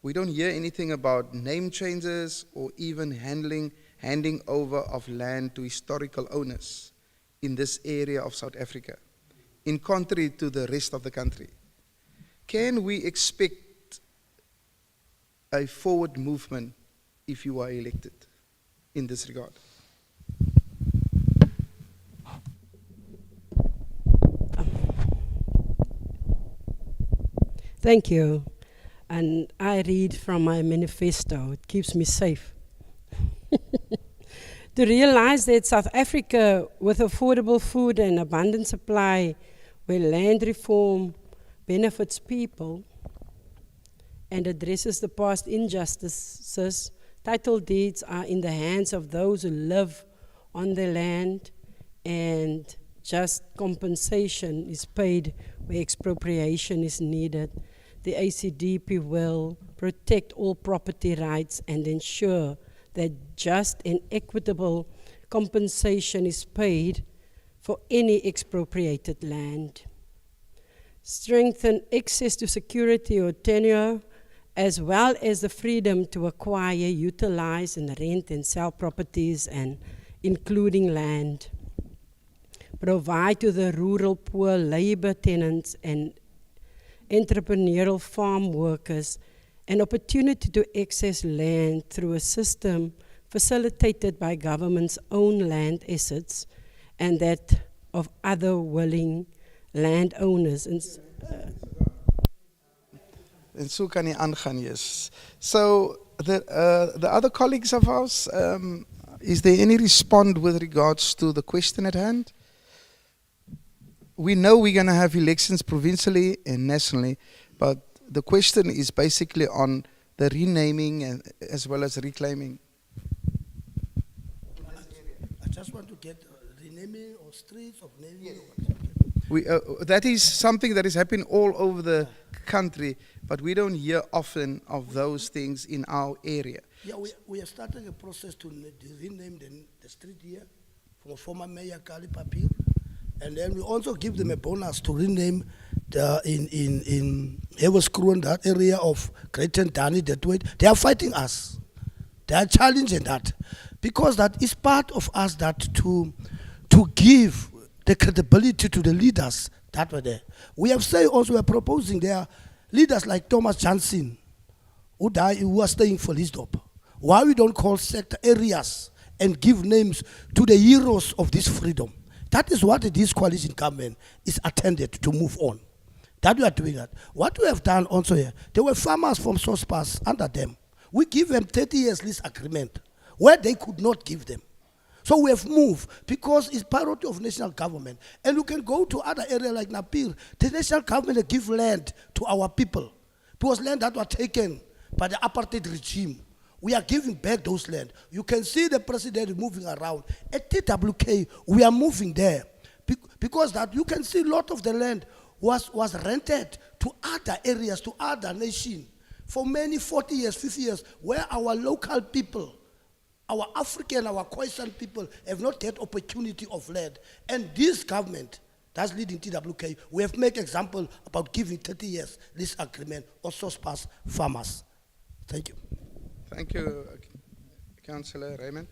We don't hear anything about name changes or even handing over of land to historical owners in this area of South Africa, in contrary to the rest of the country. Can we expect a forward movement if you are elected in this regard? Thank you. And I read from my manifesto. It keeps me safe. To realize that South Africa, with affordable food and abundant supply, where land reform benefits people and addresses the past injustices, title deeds are in the hands of those who live on the land, and just compensation is paid where expropriation is needed. The ACDP will protect all property rights and ensure that just and equitable compensation is paid for any expropriated land. Strengthen access to security or tenure, as well as the freedom to acquire, utilize, and rent and sell properties, and including land. provide to the rural poor labor tenants and entrepreneurial farm workers an opportunity to access land through a system facilitated by government's own land assets and that of other willing landowners. En so kan jy aangaan, yes. So, the other colleagues of ours, is there any response with regards to the question at hand? We know we're going to have elections provincially and nationally, but the question is basically on the renaming and as well as reclaiming. I just want to get renaming or streets of naming. That is something that is happening all over the country, but we don't hear often of those things in our area. Yeah, we are starting a process to rename the street here from former Mayor Kali Papir, and then we also give them a bonus to rename in Theewaterskloof, that area of Greater Dani, that way. They are fighting us. They are challenging that because that is part of us that to give the credibility to the leaders that were there. We have said also we are proposing there are leaders like Thomas Johnson who are staying for Lisdorp. Why we don't call sector areas and give names to the heroes of this freedom? That is what this coalition government is attended to move on. That we are doing that. What we have done also here, there were farmers from Source under them. We give them 30 years lease agreement where they could not give them. So we have moved because it's priority of national government. And you can go to other areas like Napir. The national government give land to our people. Because land that were taken by the apartheid regime. We are giving back those land. You can see the president moving around. At TWK, we are moving there. Because that you can see a lot of the land was rented to other areas, to other nations. For many 40 years, 50 years, where our local people, our African, our Khoisan people have not get opportunity of land. And this government, that's leading TWK, we have made example about giving 30 years this agreement also pass farmers. Thank you. Thank you, Councillor Raymond.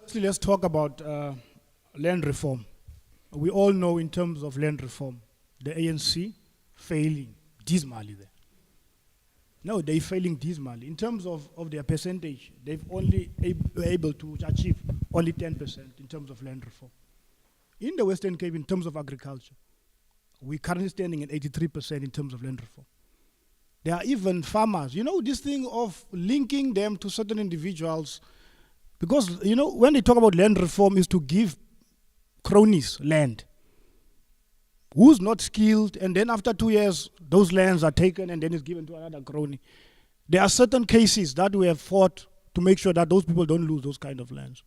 Firstly, let's talk about land reform. We all know in terms of land reform, the ANC failing dismally there. No, they're failing dismally. In terms of their percentage, they've only were able to achieve only 10% in terms of land reform. In the Western Cape, in terms of agriculture, we're currently standing at 83% in terms of land reform. There are even farmers, you know, this thing of linking them to certain individuals, because, you know, when they talk about land reform is to give cronies land. Who's not skilled, and then after 2 years, those lands are taken and then it's given to another crony. There are certain cases that we have fought to make sure that those people don't lose those kind of lands.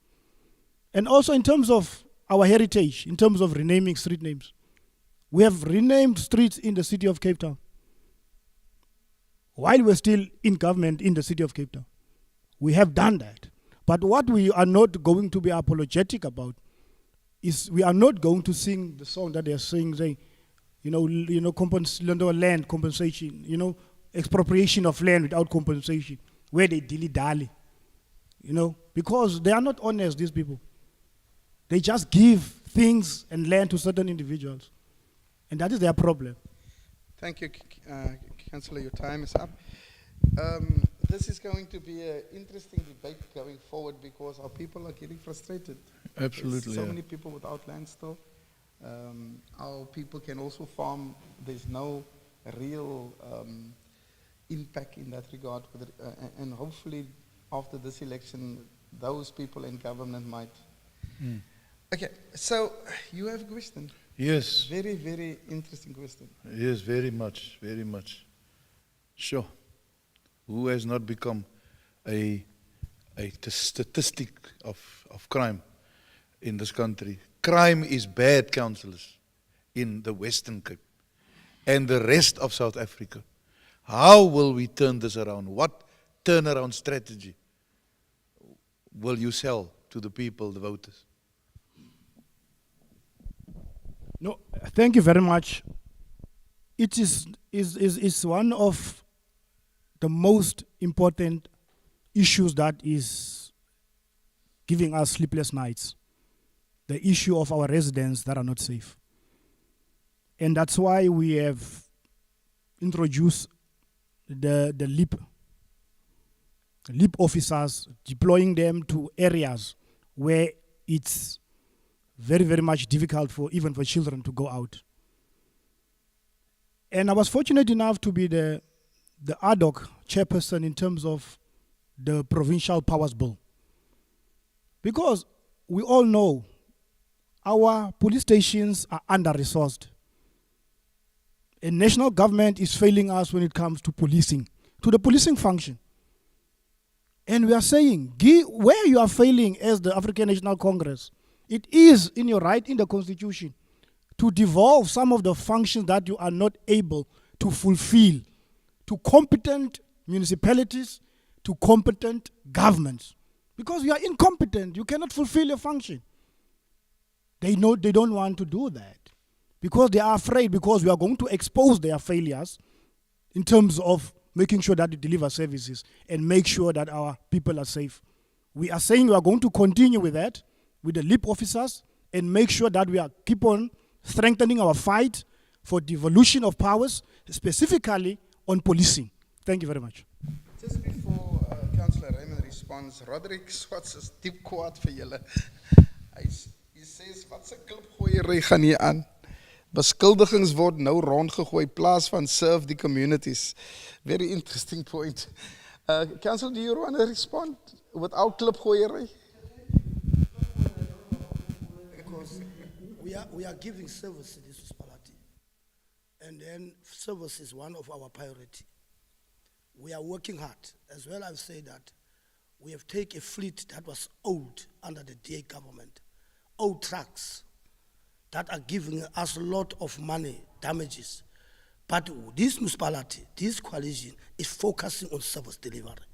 And also in terms of our heritage, in terms of renaming street names, we have renamed streets in the city of Cape Town while we're still in government in the city of Cape Town. We have done that. But what we are not going to be apologetic about is we are not going to sing the song that they are saying, land compensation, expropriation of land without compensation, where they dilly-dally, because they are not honest, these people. They just give things and land to certain individuals, and that is their problem. Thank you, Councillor, your time is up. This is going to be an interesting debate going forward because our people are getting frustrated. Absolutely. There's so many people without land still. Our people can also farm. There's no real impact in that regard. And hopefully after this election, those people in government might. Okay, so you have a question. Yes. Very, very interesting question. Yes, very much, very much. Sure. Who has not become a statistic of crime in this country? Crime is bad, councillors, in the Western Cape and the rest of South Africa. How will we turn this around? What turnaround strategy will you sell to the people, the voters? No, thank you very much. It is one of the most important issues that is giving us sleepless nights. the issue of our residents that are not safe. And that's why we have introduced the LEAP officers, deploying them to areas where it's very, very much difficult for even for children to go out. And I was fortunate enough to be the ad hoc chairperson in terms of the Provincial Powers Bill. Because we all know our police stations are under-resourced. And national government is failing us when it comes to policing, to the policing function. And we are saying, where you are failing as the African National Congress, it is in your right in the Constitution to devolve some of the functions that you are not able to fulfill to competent municipalities, to competent governments. Because you are incompetent, you cannot fulfill your function. They know they don't want to do that because they are afraid, because we are going to expose their failures in terms of making sure that they deliver services and make sure that our people are safe. We are saying we are going to continue with that, with the LEAP officers, and make sure that we are keep on strengthening our fight for devolution of powers, specifically on policing. Thank you very much. Just before Councillor Raymond responds, Roderick Swartz is diep kwaad vir julle. Hy sê, wat se klipgooiery gaan hier aan? Beskuldigings word nou rondgegooi, plaas van serve the communities. Very interesting point. Councillor, do you want to respond without klipgooiery? Because we are giving service to this municipality. And then service is one of our priority. We are working hard. As well, I've said that we have taken a fleet that was old under the DA government, old trucks that are giving us a lot of money, damages. But this municipality, this coalition is focusing on service delivery.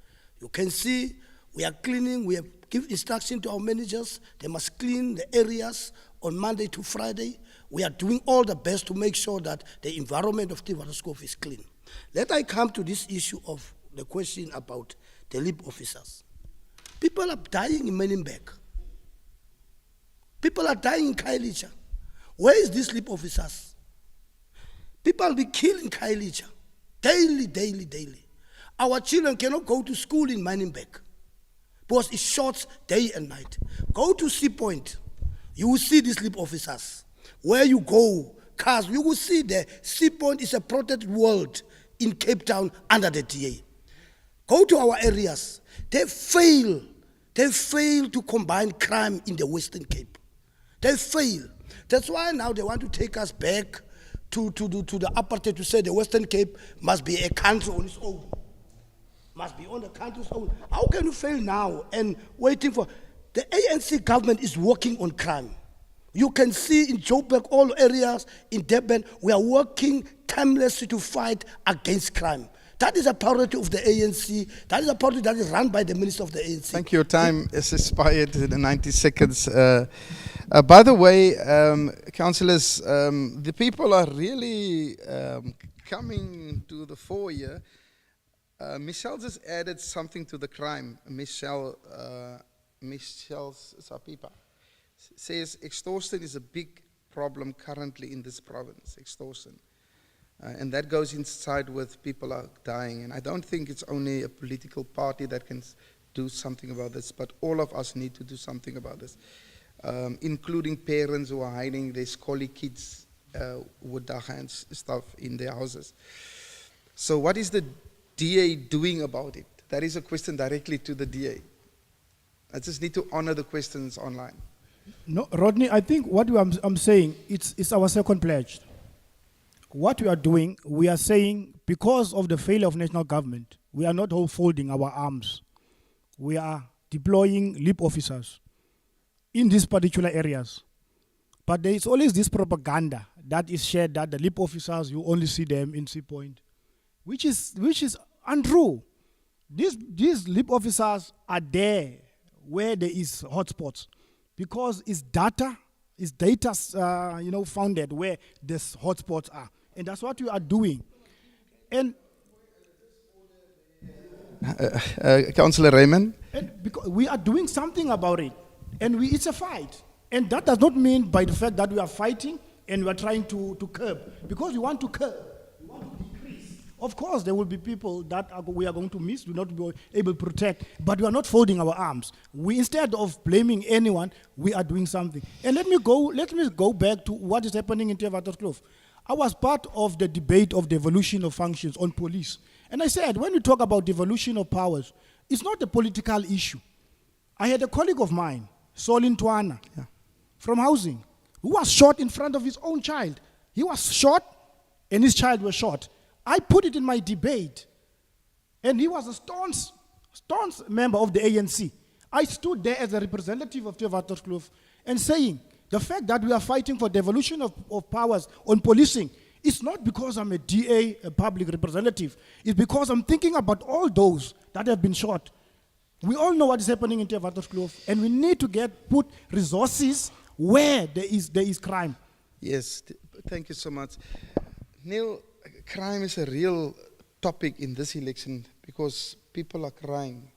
You can see we are cleaning, we have given instruction to our managers, they must clean the areas on Monday to Friday. We are doing all the best to make sure that the environment of Theewaterskloof is clean. Let I come to this issue of the question about the LEAP officers. People are dying in Menenberg. People are dying in Khayelitsha. Where is these LEAP officers? People be killed in Khayelitsha. Daily, daily, daily. Our children cannot go to school in Menenberg because it shorts day and night. Go to Sea Point. You will see these LEAP officers. Where you go, cars, you will see the Sea Point is a protected world in Cape Town under the DA. Go to our areas. They fail to combine crime in the Western Cape. They fail. That's why now they want to take us back to the apartheid, to say the Western Cape must be a country on its own. Must be on the country's own. How can you fail now and waiting for... The ANC government is working on crime. You can see in Joburg, all areas, in Durban, we are working timelessly to fight against crime. That is a priority of the ANC. That is a priority that is run by the Minister of the ANC. Thank you. Your time is expired in 90 seconds. By the way, councillors, the people are really coming to the fore here. Michelle just added something to the crime. Michelle Sapipa says extortion is a big problem currently in this province, extortion. And that goes inside with people are dying. And I don't think it's only a political party that can do something about this, but all of us need to do something about this, including parents who are hiding their scolly kids with daga and stuff in their houses. So what is the DA doing about it? That is a question directly to the DA. I just need to honor the questions online. No, Rodney, I think what I'm saying, it's our second pledge. What we are doing, we are saying, because of the failure of national government, we are not all folding our arms. We are deploying LEAP officers in these particular areas. But there is always this propaganda that is shared that the LEAP officers, you only see them in Sea Point, which is untrue. These LEAP officers are there where there is hotspots, because it's data founded where these hotspots are. And that's what we are doing. And Councillor Raymond? because we are doing something about it. And it's a fight. And that does not mean by the fact that we are fighting and we are trying to curb. Because we want to curb, we want to decrease. Of course, there will be people that we are going to miss, we will not be able to protect, but we are not folding our arms. Instead of blaming anyone, we are doing something. And let me go back to what is happening in Theewaterskloof. I was part of the debate of devolution of functions on police. And I said, when we talk about devolution of powers, it's not a political issue. I had a colleague of mine, Solin Twana, from housing, who was shot in front of his own child. He was shot and his child was shot. I put it in my debate. And he was a staunch member of the ANC. I stood there as a representative of Theewaterskloof and saying, the fact that we are fighting for devolution of powers on policing, it's not because I'm a DA, a public representative. It's because I'm thinking about all those that have been shot. We all know what is happening in Theewaterskloof, and we need to put resources where there is crime. Yes, thank you so much. Neil, crime is a real topic in this election because people are crying.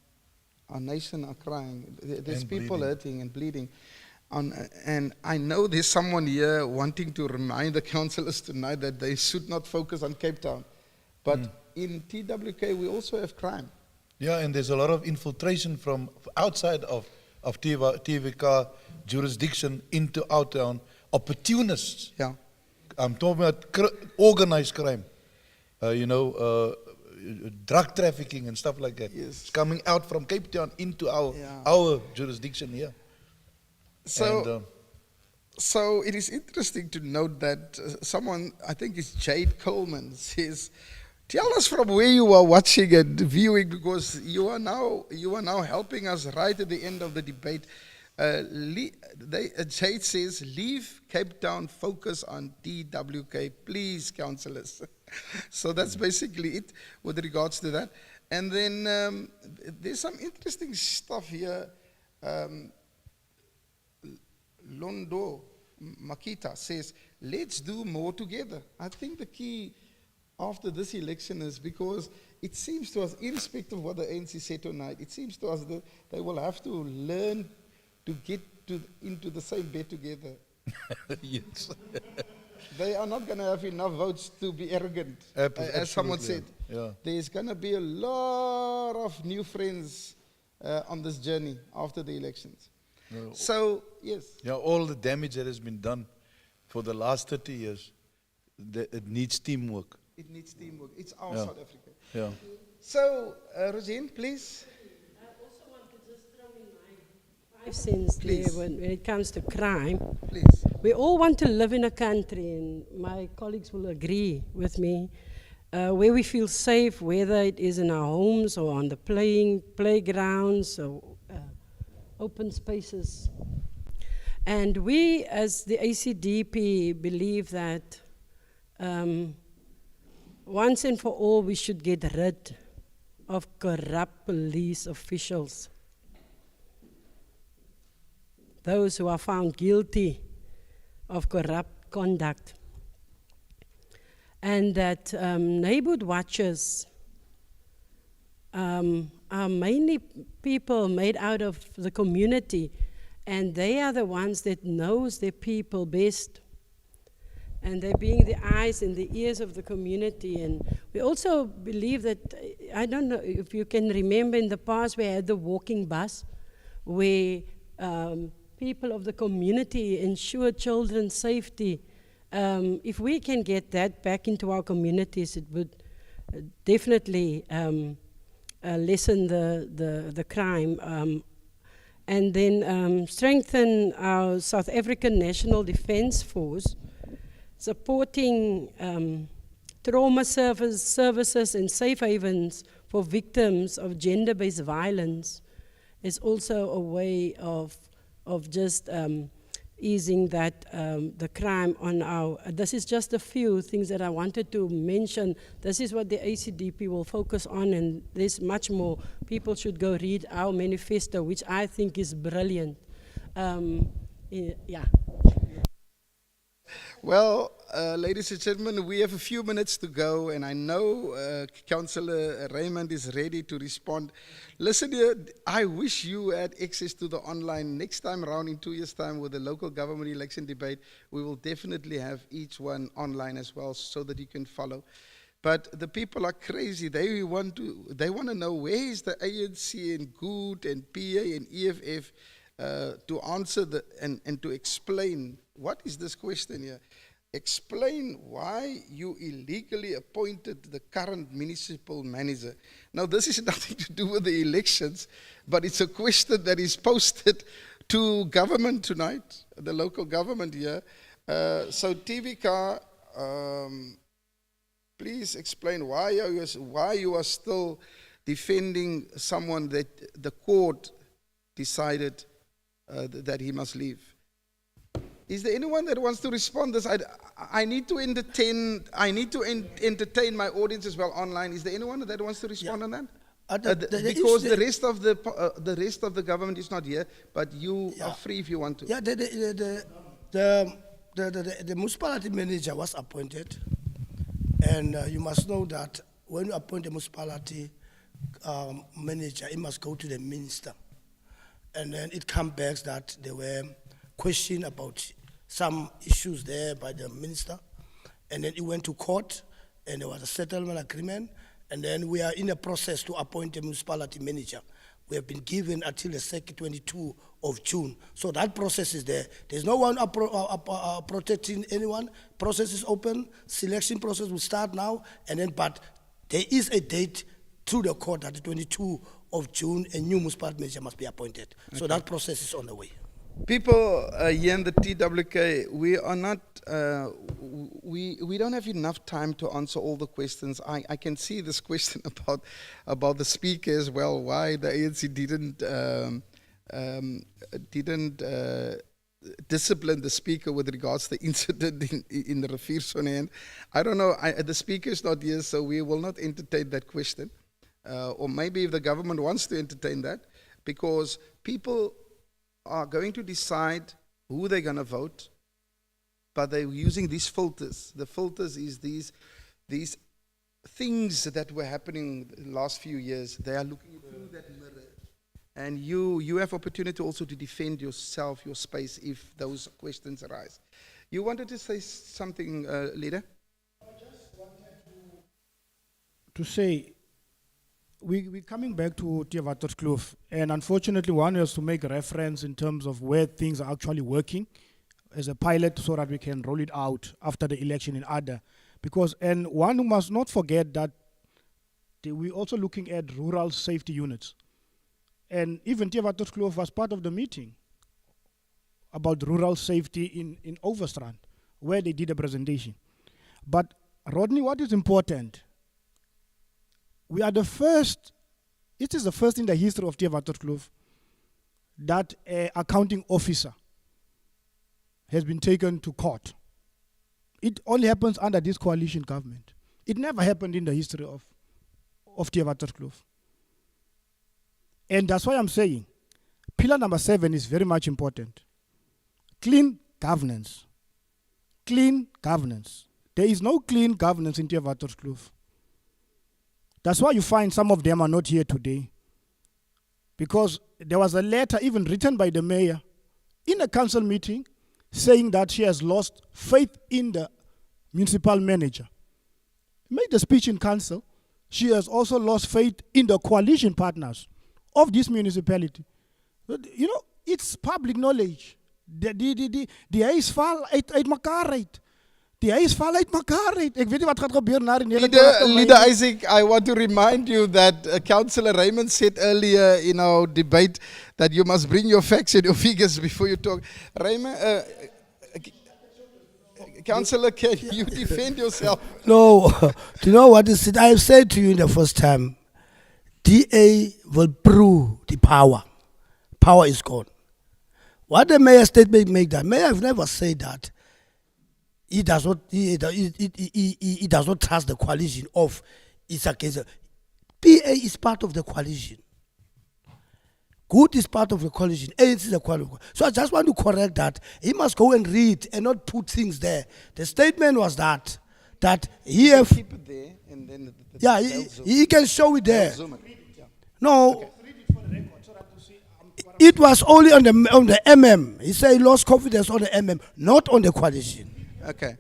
Our nation are crying. There's people hurting and bleeding. And I know there's someone here wanting to remind the councillors tonight that they should not focus on Cape Town. But in TWK, we also have crime. Yeah, and there's a lot of infiltration from outside of TWK jurisdiction into our town. Opportunists. Yeah. I'm talking about organized crime. Drug trafficking and stuff like that. Yes. It's coming out from Cape Town into our jurisdiction here. So it is interesting to note that someone, I think it's Jade Coleman, says, tell us from where you are watching and viewing, because you are now helping us right at the end of the debate. Jade says, leave Cape Town, focus on TWK, please, councillors. So that's basically it with regards to that. And then there's some interesting stuff here. Londo Makita says, let's do more together. I think the key after this election is because it seems to us, irrespective of what the ANC said tonight, it seems to us that they will have to learn to get into the same bed together. Yes. They are not going to have enough votes to be arrogant, as someone said. Yeah. There's going to be a lot of new friends on this journey after the elections. No. So, yes. Yeah, all the damage that has been done for the last 30 years, it needs teamwork. It needs teamwork. It's our South Africa. Yeah. So, Rosine, please. I also want to just throw in my 5 cents there when it comes to crime. Please. We all want to live in a country, and my colleagues will agree with me, where we feel safe, whether it is in our homes or on the playgrounds or open spaces. And we, as the ACDP, believe that once and for all, we should get rid of corrupt police officials. Those who are found guilty of corrupt conduct. And that neighborhood watchers are mainly people made out of the community, and they are the ones that knows their people best. And they're being the eyes and the ears of the community. And we also believe that, I don't know if you can remember in the past we had the walking bus where people of the community ensure children's safety. If we can get that back into our communities, it would definitely lessen the crime. And then strengthen our South African National Defence Force, supporting trauma services and safe havens for victims of gender-based violence is also a way of just easing that the crime on our. This is just a few things that I wanted to mention. This is what the ACDP will focus on, and there's much more. People should go read our manifesto, which I think is brilliant. Yeah. Well, ladies and gentlemen, we have a few minutes to go, and I know Councillor Raymond is ready to respond. Listen here, I wish you had access to the online. Next time around, in 2 years' time, with the local government election debate, we will definitely have each one online as well, so that you can follow. But the people are crazy. They want to know where is the ANC and GOOD and PA and EFF to answer and to explain what is this question here. Explain why you illegally appointed the current municipal manager. Now, this is nothing to do with the elections, but it's a question that is posted to government tonight, the local government here. So TWK, please explain why you are still defending someone that the court decided that he must leave. Is there anyone that wants to respond to this? I need to entertain my audience as well online. Is there anyone that wants to respond on that? Because the rest of the government is not here, but you are free if you want to. Yeah, the municipality manager was appointed, and you must know that when you appoint a municipality manager, it must go to the minister, and then it comes back that there were questions about some issues there by the minister, and then it went to court, and there was a settlement agreement, and then we are in a process to appoint a municipality manager. We have been given until the 22 of June. So that process is there. There's no one protecting anyone. Process is open. Selection process will start now, and then but there is a date through the court that the 22 of June, a new municipality manager must be appointed. Okay. So that process is on the way. People here in the TWK, we are not, we don't have enough time to answer all the questions. I can see this question about the speaker as well, why the ANC didn't discipline the speaker with regards to the incident in the Riviersonne. I don't know, the speaker is not here, so we will not entertain that question. Or maybe if the government wants to entertain that, because people are going to decide who they're going to vote, but they're using these filters. The filters is these things that were happening the last few years. They are looking through that mirror. And you have opportunity also to defend yourself, your space, if those questions arise. You wanted to say something, Leader? I just wanted to say, we're coming back to Theewaterskloof, and unfortunately one has to make a reference in terms of where things are actually working as a pilot so that we can roll it out after the election in Ada. And one must not forget that we're also looking at rural safety units. And even Theewaterskloof was part of the meeting about rural safety in Overstrand, where they did a presentation. But Rodney, what is important, we are the first, it is the first in the history of Theewaterskloof that an accounting officer has been taken to court. It only happens under this coalition government. It never happened in the history of Theewaterskloof. And that's why I'm saying, pillar number 7 is very much important. Clean governance. Clean governance. There is no clean governance in Theewaterskloof. That's why you find some of them are not here today. Because there was a letter even written by the mayor in a council meeting saying that she has lost faith in the municipal manager. Made a speech in council. She has also lost faith in the coalition partners of this municipality. You know, it's public knowledge. Die huis val uit mekaar uit. Die huis val uit mekaar uit. Ek weet nie wat gaan gebeur na die Leader Isaac, I want to remind you that Councillor Raymond said earlier in our debate that you must bring your facts and your figures before you talk. Raymond, Councillor, can you defend yourself? No, do you know what is it? I have said to you in the first time, DA will prove the power. Power is gone. What the mayor statement make that? Mayor have never said that. He does not. He does not trust the coalition of Isaac. PA is part of the coalition. Good is part of the coalition. ANC is a coalition. So I just want to correct that. He must go and read and not put things there. The statement was that he have, Keep it there, and then yeah, they'll zoom- he can show it they'll there. zoom it. Yeah. No, it was only on the MM. He said he lost confidence on the MM, not on the coalition. Okay.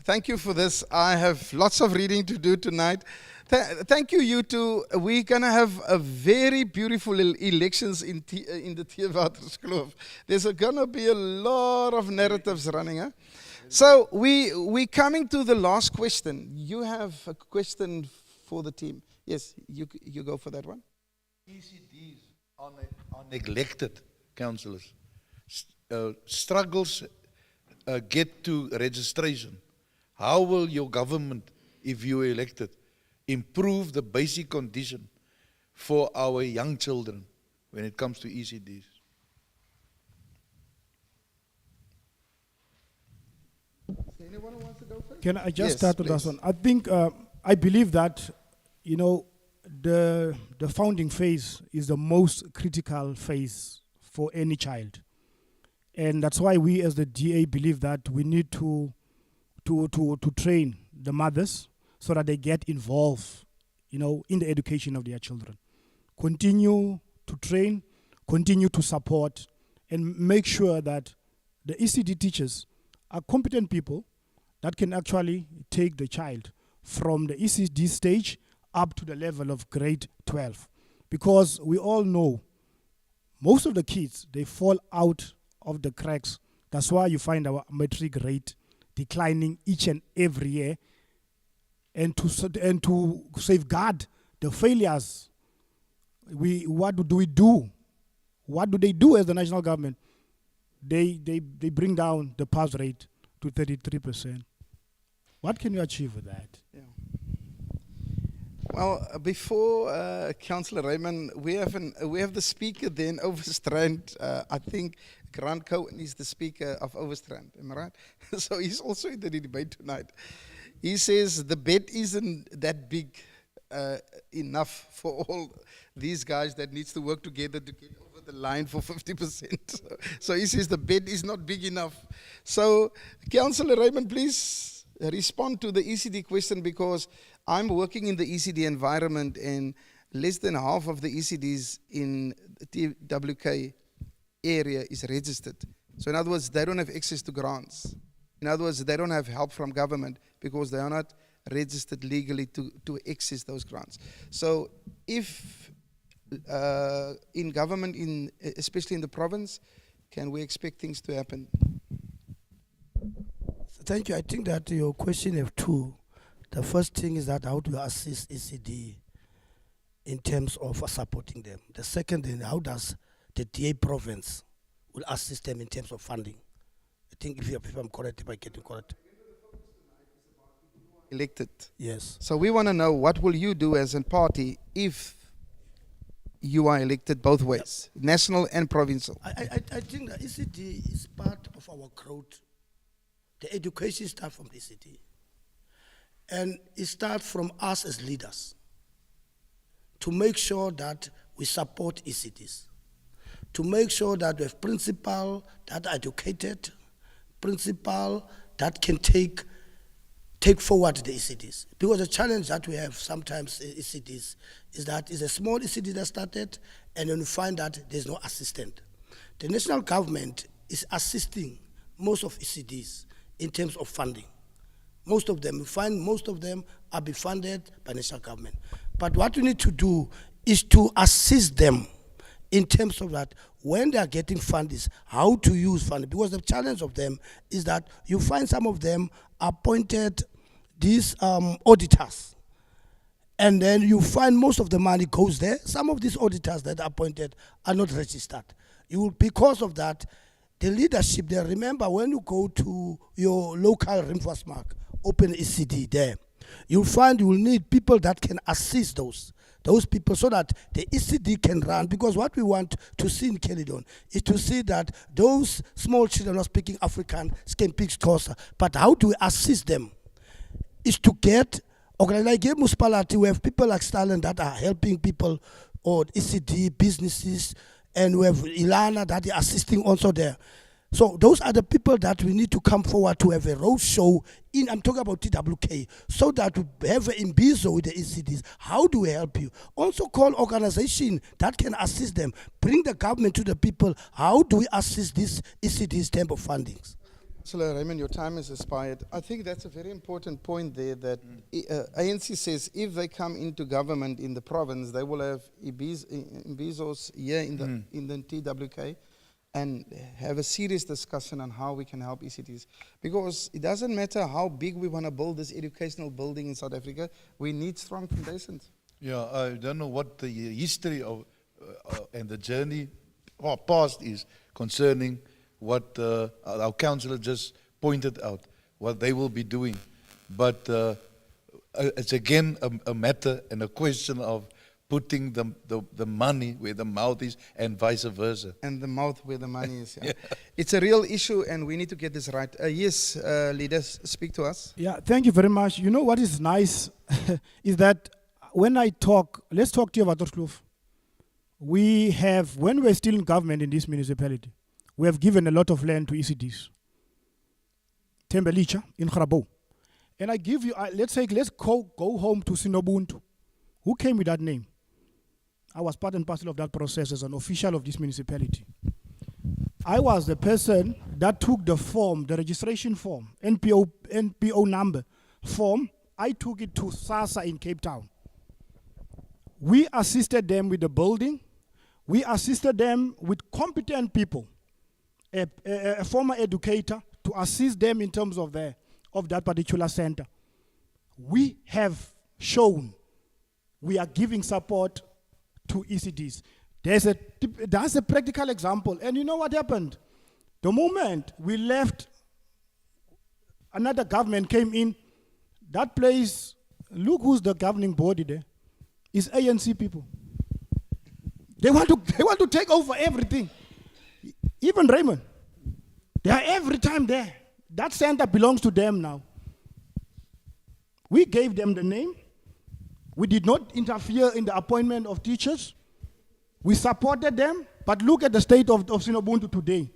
Thank you for this. I have lots of reading to do tonight. Thank you, you two. We're going to have a very beautiful elections in the Theewaterskloof. There's going to be a lot of narratives running. Huh? So we're coming to the last question. You have a question for the team. Yes, you go for that one. ECDs are neglected, councillors. Struggles get to registration. How will your government, if you are elected, improve the basic condition for our young children when it comes to ECDs? Anyone who wants to go first? Can I just Yes, start with please. that one? I think, I believe that, you know, the founding phase is the most critical phase for any child. And that's why we as the DA believe that we need to train the mothers so that they get involved, you know, in the education of their children. Continue to train, continue to support, and make sure that the ECD teachers are competent people that can actually take the child from the ECD stage up to the level of grade 12. Because we all know most of the kids, they fall out of the cracks. That's why you find our matric rate declining each and every year. And to safeguard the failures, what do we do? What do they do as the national government? They bring down the pass rate to 33%. What can you achieve with that? Yeah. Well, before Councillor Raymond, we have the speaker then, Overstrand. I think Grant Cohen is the speaker of Overstrand. Am I right? So he's also in the debate tonight. He says the bet isn't that big enough for all these guys that needs to work together to get over the line for 50%. So he says the bet is not big enough. So Councillor Raymond, please respond to the ECD question, because I'm working in the ECD environment and less than half of the ECDs in the TWK area is registered. So in other words, they don't have access to grants. In other words, they don't have help from government because they are not registered legally to access those grants. So if in government, especially in the province, can we expect things to happen? Thank you. I think that your question have two. The first thing is that how do you assist ECD in terms of supporting them? The second thing, how does the DA province will assist them in terms of funding? I think if I'm correct, if I get it correct. Elected. Yes. So we want to know, what will you do as a party if you are elected both ways, national and provincial? I think that ECD is part of our growth. The education starts from ECD. And it starts from us as leaders to make sure that we support ECDs, to make sure that we have principals that are educated, principals that can take forward the ECDs. Because the challenge that we have sometimes in ECDs is that it's a small ECD that started, and then you find that there's no assistant. The national government is assisting most of ECDs in terms of funding. Most of them, we find most of them are be funded by national government. But what we need to do is to assist them in terms of that when they are getting funds, how to use funding. Because the challenge of them is that you find some of them appointed these auditors. And then you find most of the money goes there. Some of these auditors that are appointed are not registered. Because of that, the leadership there, remember when you go to your local reinforcement, open ECD there, you'll find you will need people that can assist those people so that the ECD can run. Because what we want to see in Caledon is to see that those small children are speaking African can speak Xhosa, but how do we assist them is to get, okay, like in Municipal, we have people like Stalin that are helping people or ECD businesses and we have Ilana that is assisting also there. So those are the people that we need to come forward to have a road show in, I'm talking about TWK, so that we have an imbizo with the ECDs. How do we help you? Also call organization that can assist them. Bring the government to the people. How do we assist these ECDs type of fundings? Councillor Raymond, your time has expired. I think that's a very important point there that ANC says if they come into government in the province, they will have imbizos here in the TWK and have a serious discussion on how we can help ECTs. Because it doesn't matter how big we want to build this educational building in South Africa, we need strong foundations. Yeah, I don't know what the history of and the journey past is concerning what our councillor just pointed out, what they will be doing. But it's again a matter and a question of putting the money where the mouth is and vice versa. And the mouth where the money is. Yeah. It's a real issue and we need to get this right. Yes, leaders, speak to us. Yeah, thank you very much. You know what is nice is that when I talk, let's talk to Theewaterskloof. We have, when we're still in government in this municipality, we have given a lot of land to ECDs. Tembelicha in Grabo. And I give you, let's go home to Sinobuntu. Who came with that name? I was part and parcel of that process as an official of this municipality. I was the person that took the form, the registration form, NPO number form. I took it to SASA in Cape Town. We assisted them with the building. We assisted them with competent people, a former educator to assist them in terms of that particular center. We have shown we are giving support to ECDs. That's a practical example. And you know what happened? The moment we left, another government came in. That place, look who's the governing body there. It's ANC people. They want to take over everything. Even Raymond. They are every time there. That center belongs to them now. We gave them the name. We did not interfere in the appointment of teachers. We supported them, but look at the state of Sinobuntu today.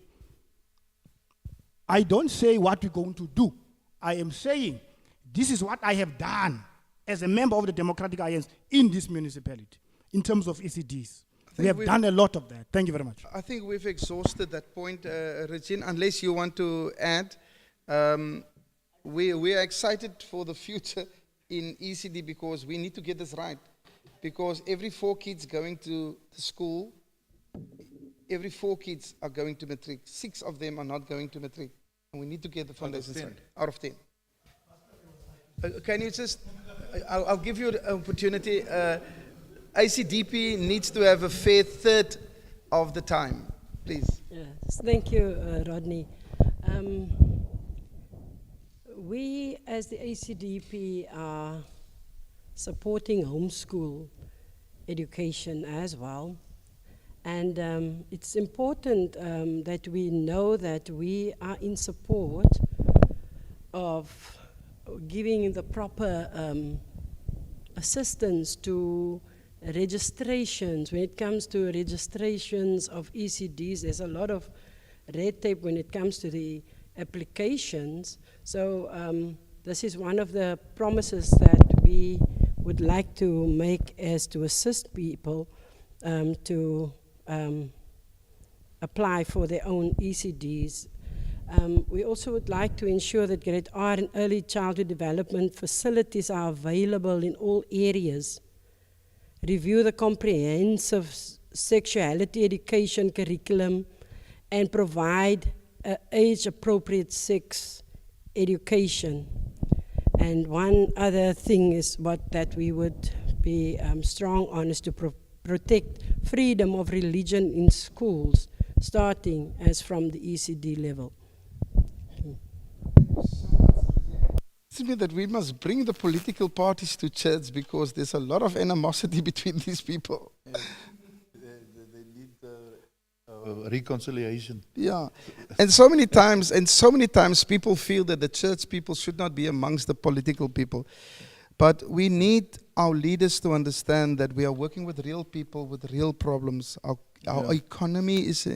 I don't say what we're going to do. I am saying this is what I have done as a member of the Democratic Alliance in this municipality in terms of ECDs. We have done a lot of that. Thank you very much. I think we've exhausted that point, Regine, unless you want to add. We are excited for the future in ECD because we need to get this right. Because every 4 kids going to school, every 4 kids are going to matric. 6 of them are not going to matric. And we need to get the foundations right. Out of 10. Can you just, I'll give you the opportunity. ACDP needs to have a fair third of the time, please. Yes, thank you, Rodney. We, as the ACDP, are supporting homeschool education as well. And it's important that we know that we are in support of giving the proper assistance to registrations. When it comes to registrations of ECDs, there's a lot of red tape when it comes to the applications. So this is one of the promises that we would like to make, as to assist people to apply for their own ECDs. We also would like to ensure that grade R and early childhood development facilities are available in all areas. Review the comprehensive sexuality education curriculum and provide age-appropriate sex education. And one other thing is that we would be strong on is to protect freedom of religion in schools, starting as from the ECD level. It means that we must bring the political parties to church because there's a lot of animosity between these people. Yeah. They need reconciliation. Yeah, and so many times people feel that the church people should not be amongst the political people. But we need our leaders to understand that we are working with real people with real problems. Our economy is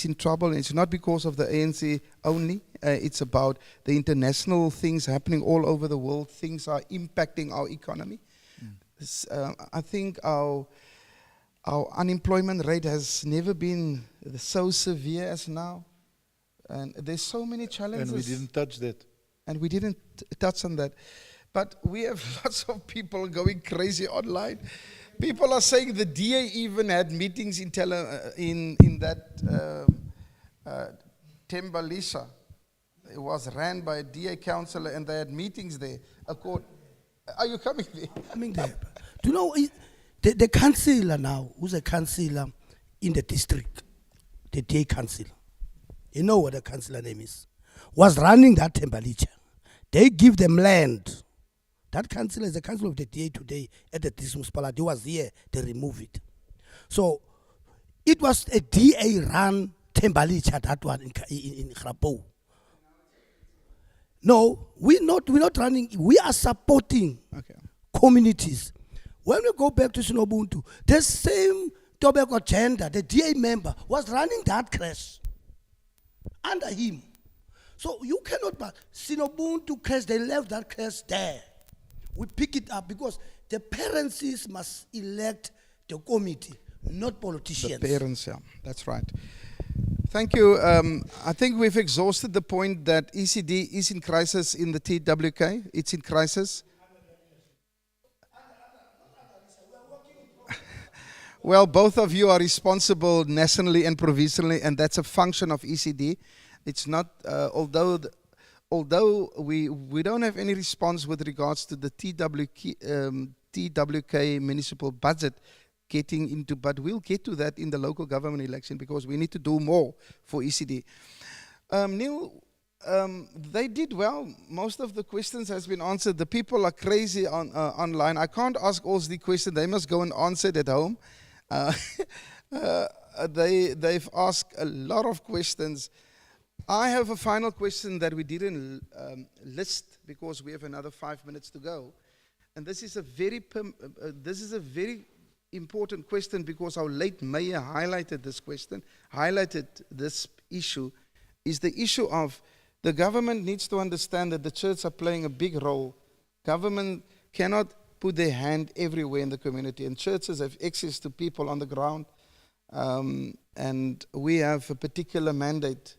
in trouble, and it's not because of the ANC only. It's about the international things happening all over the world. Things are impacting our economy. I think our unemployment rate has never been so severe as now. And there's so many challenges. And we didn't touch that. And we didn't touch on that. But we have lots of people going crazy online. People are saying the DA even had meetings in that Tembalisha. It was ran by a DA councillor, and they had meetings there. Are you coming there? Coming there. Do you know, the councillor now, who's a councillor in the district, the DA councillor, you know what the councillor name is, was running that Tembalisha. They give them land. That councillor is the councillor of the DA today at the Municipal. He was here, they remove it. So it was a DA run Tembalisha, that one in Grapo. No, we're not running, we are supporting communities. When we go back to Sinobuntu, the same tobacco gender, the DA member, was running that crash under him. So you cannot, but Sinobuntu crash, they left that crash there. We pick it up because the parents must elect the committee, not politicians. The parents, yeah, that's right. Thank you. I think we've exhausted the point that ECD is in crisis in the TWK. It's in crisis. Well, both of you are responsible nationally and provincially, and that's a function of ECD. It's not, although we don't have any response with regards to the TWK municipal budget getting into, but we'll get to that in the local government election because we need to do more for ECD. Neil, they did well. Most of the questions has been answered. The people are crazy online. I can't ask all the questions. They must go and answer it at home. They've asked a lot of questions. I have a final question that we didn't list because we have another 5 minutes to go. And this is a very important question because our late mayor highlighted this issue, is the issue of the government needs to understand that the church are playing a big role. Government cannot put their hand everywhere in the community, and churches have access to people on the ground, and we have a particular mandate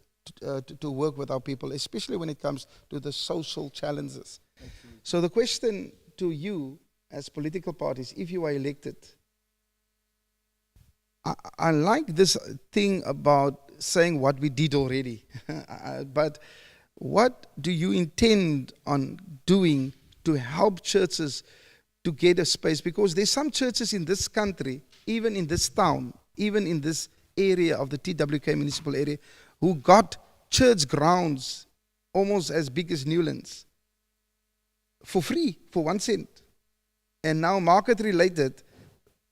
to work with our people, especially when it comes to the social challenges. Absolutely. So the question to you as political parties, if you are elected, I like this thing about saying what we did already, but what do you intend on doing to help churches to get a space? Because there's some churches in this country, even in this town, even in this area of the TWK municipal area, who got church grounds almost as big as Newlands for free, for 1 cent. And now market related,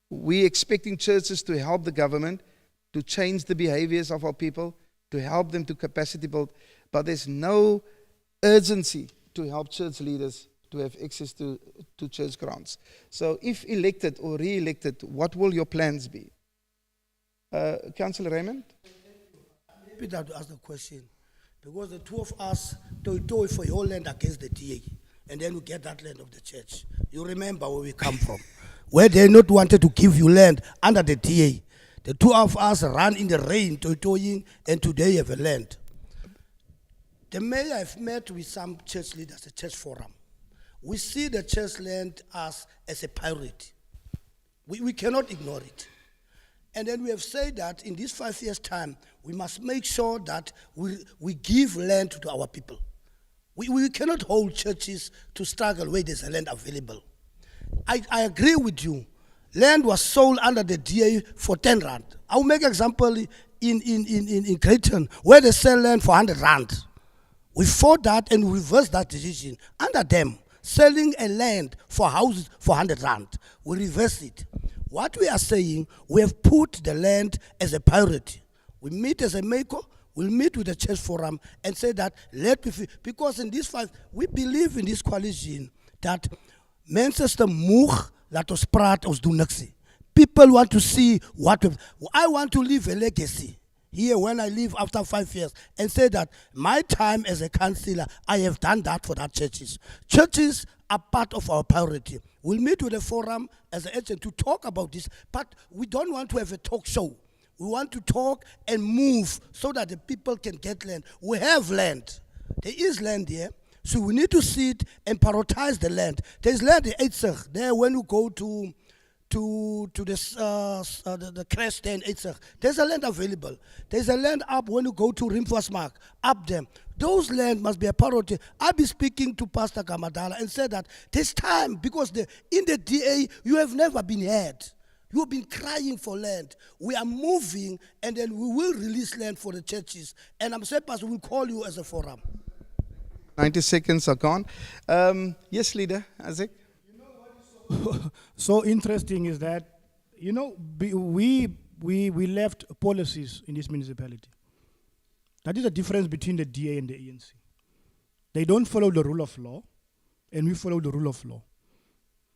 we're expecting churches to help the government to change the behaviors of our people, to help them to capacity build, but there's no urgency to help church leaders to have access to church grounds. So if elected or re-elected, what will your plans be? Councillor Raymond? I'm happy to ask the question, because the two of us do it for your land against the DA, and then we get that land of the church. You remember where we come from, where they not wanted to give you land under the DA. The two of us ran in the rain, toying, and today have a land. The mayor have met with some church leaders, the church forum. We see the church land as a priority. We cannot ignore it. And then we have said that in this 5 years' time, we must make sure that we give land to our people. We cannot hold churches to struggle where there's a land available. I agree with you. Land was sold under the DA for 10 rand. I'll make an example in Creighton, where they sell land for 100 rand. We fought that and reversed that decision. Under them, selling a land for houses for 100 rand. We reversed it. What we are saying, we have put the land as a priority. We meet as a maker, we'll meet with the church forum and say that, because in this fight, we believe in this coalition that Mensen is te moeg, laat ons praat, ons doen niks. People want to see what I want to leave a legacy here when I leave after 5 years and say that my time as a councillor, I have done that for that churches. Churches are part of our priority. We'll meet with the forum as an agent to talk about this, but we don't want to have a talk show. We want to talk and move so that the people can get land. We have land. There is land here. So we need to sit and prioritize the land. There's land in Eitzig. There when you go to the crash there in Eitzig, there's a land available. There's a land up when you go to Rimfasmark, up there. Those land must be a priority. I'll be speaking to Pastor Kamadala and said that this time, because in the DA, you have never been heard. You've been crying for land. We are moving, and then we will release land for the churches. And I'm saying, Pastor, we'll call you as a forum. 90 seconds are gone. Yes, Leader Isaac. So interesting is that, we left policies in this municipality. That is the difference between the DA and the ANC. They don't follow the rule of law, and we follow the rule of law.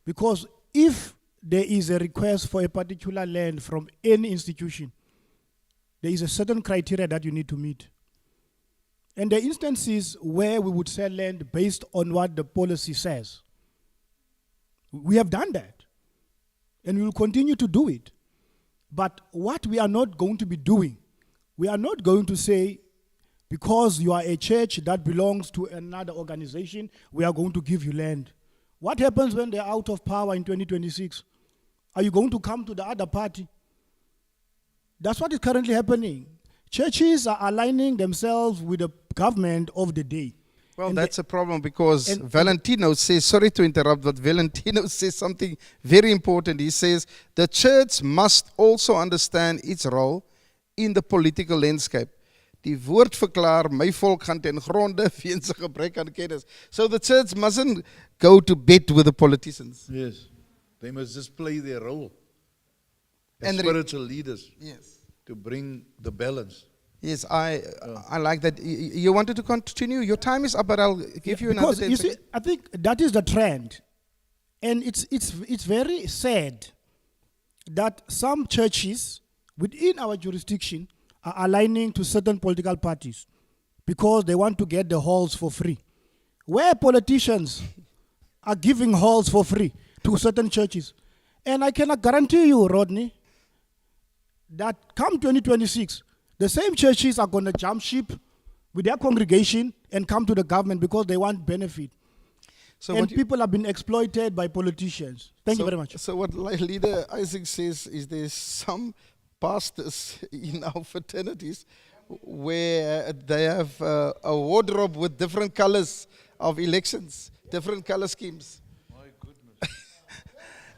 Because if there is a request for a particular land from any institution, there is a certain criteria that you need to meet. And there are instances where we would sell land based on what the policy says. We have done that, and we will continue to do it. But what we are not going to be doing, we are not going to say, because you are a church that belongs to another organization, we are going to give you land. What happens when they're out of power in 2026? Are you going to come to the other party? That's what is currently happening. Churches are aligning themselves with the government of the day. Well, that's a problem because Valentino says, sorry to interrupt, but Valentino says something very important. He says, the church must also understand its role in the political landscape. Die woord verklaar, my volk gaan ten gronde weens 'n gebrek aan kennis. So the church mustn't go to bed with the politicians. Yes. They must just play their role as And spiritual leaders Yes. to bring the balance. Yes, I like that. You wanted to continue? Your time is up, but I'll give you another Because 10 you see, seconds. I think that is the trend. And it's very sad that some churches within our jurisdiction are aligning to certain political parties because they want to get the halls for free. Where politicians are giving halls for free to certain churches. And I cannot guarantee you, Rodney, that come 2026, the same churches are going to jump ship with their congregation and come to the government because they want benefit. So And what you- people have been exploited by politicians. Thank you very much. So what Leader Isaac says is there's some pastors in our fraternities where they have a wardrobe with different colors of elections, different color schemes. My goodness.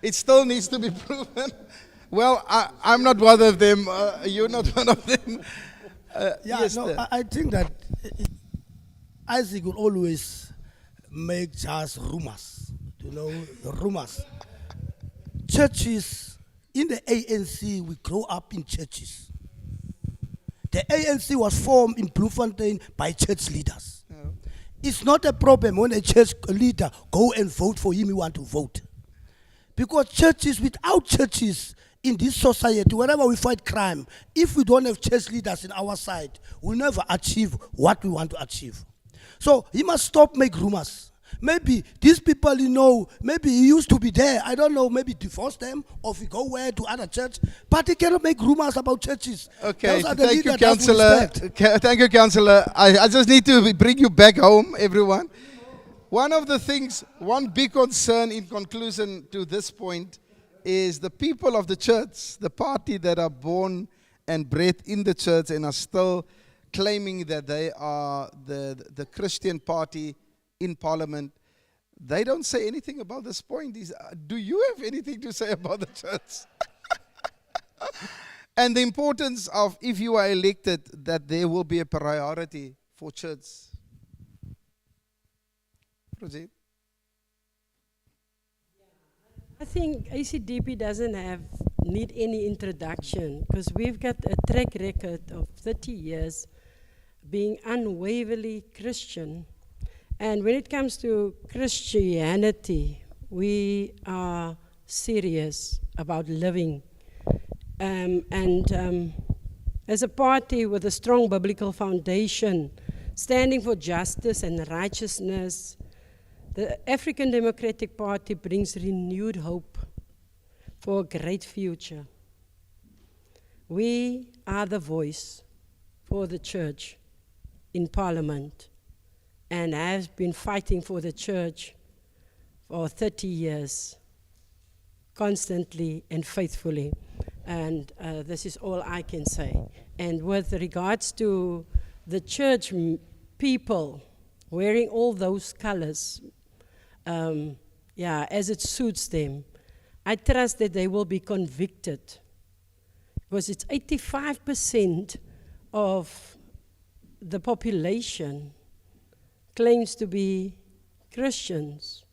It still needs to be proven. Well, I'm not one of them. You're not one of them. Yes, I think that Isaac will always make just rumors, rumors. Churches, in the ANC, we grow up in churches. The ANC was formed in Bloemfontein by church leaders. Yeah. It's not a problem when a church leader go and vote for him, he want to vote. Because churches, without churches in this society, wherever we fight crime, if we don't have church leaders in our side, we'll never achieve what we want to achieve. So he must stop making rumors. Maybe these people, maybe he used to be there. I don't know, maybe divorce them or if he go where to other church. But he cannot make rumors about churches. Okay, Those are the thank you, leaders that we Councillor. respect. Thank you, Councillor. I just need to bring you back home, everyone. One of the things, one big concern in conclusion to this point is the people of the church, the party that are born and bred in the church and are still claiming that they are the Christian party in parliament. They don't say anything about this point. Do you have anything to say about the church? And the importance of, if you are elected, that there will be a priority for church. Proceed. I think ACDP doesn't need any introduction because we've got a track record of 30 years being unwaverly Christian. And when it comes to Christianity, we are serious about living. As a party with a strong biblical foundation, standing for justice and righteousness, the African Democratic Party brings renewed hope for a great future. We are the voice for the church in Parliament and have been fighting for the church for 30 years, constantly and faithfully. And this is all I can say. And with regards to the church people wearing all those colors, as it suits them, I trust that they will be convicted, because it's 85% of the population claims to be Christians.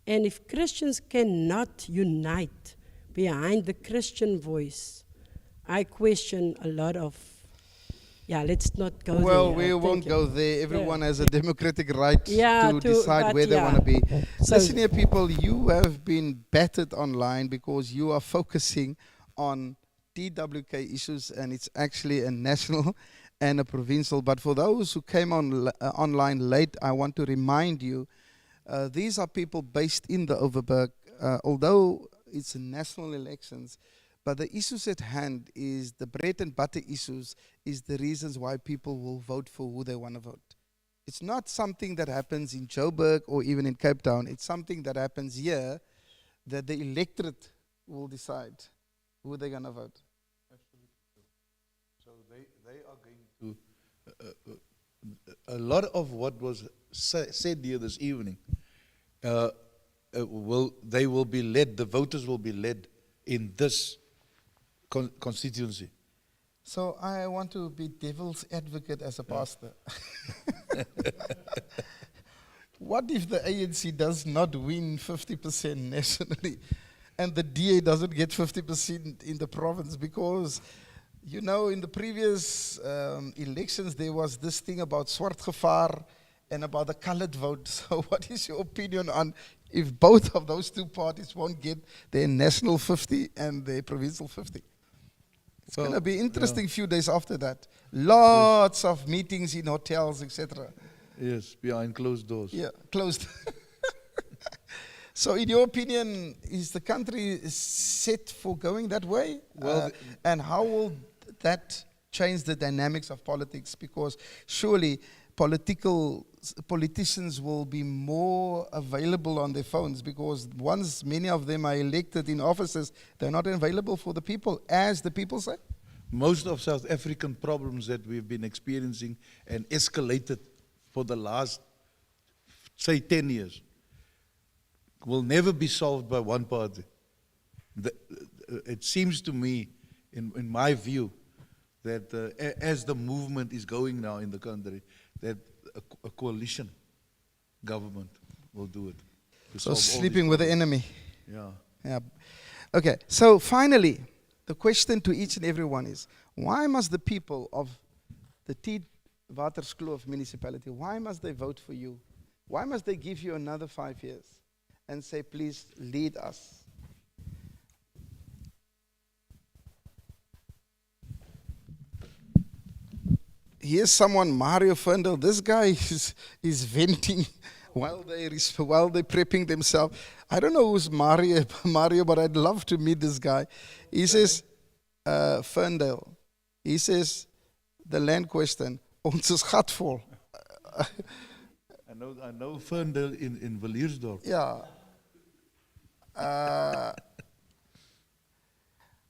And if Christians cannot unite behind the Christian voice, I question a lot of, let's not go there. Well, we won't go there. Everyone has a democratic right Yeah, to decide where they want to be. So- Listen here, people, you have been battered online because you are focusing on TWK issues, and it's actually a national and a provincial. But for those who came on online late, I want to remind you, these are people based in the Overberg, although it's national elections, but the issues at hand is the bread and butter issues, is the reasons why people will vote for who they want to vote. It's not something that happens in Joburg or even in Cape Town. It's something that happens here, that the electorate will decide who they're going to vote. So they are going to, a lot of what was said here this evening, they will be led, the voters will be led in this constituency. So I want to be devil's advocate as a pastor. What if the ANC does not win 50% nationally and the DA doesn't get 50% in the province? Because, you know, in the previous elections, there was this thing about Swartgevaar and about the colored vote. So what is your opinion on if both of those two parties won't get their national 50 and their provincial 50? It's going to be interesting few days after that. Lots of meetings in hotels, etc. Yes, behind closed doors. Yeah, closed. So in your opinion, is the country set for going that way? Well, and how will that change the dynamics of politics? Because surely politicians will be more available on their phones, because once many of them are elected in offices, they're not available for the people, as the people say. Most of South African problems that we've been experiencing and escalated for the last, say, 10 years will never be solved by one party. It seems to me, in my view, that as the movement is going now in the country, that a coalition government will do it. So sleeping with the enemy. Yeah. Yeah. Okay, so finally, the question to each and every one is, why must the people of the Theewaterskloof municipality, why must they vote for you? Why must they give you another 5 years and say, please lead us? Here's someone, Mario Fundel. This guy is venting while they're prepping themselves. I don't know who's Mario, but I'd love to meet this guy. He says, Fundel, he says, the land question, ons is gatvol. I know Ferndale in Villiersdorp. Yeah.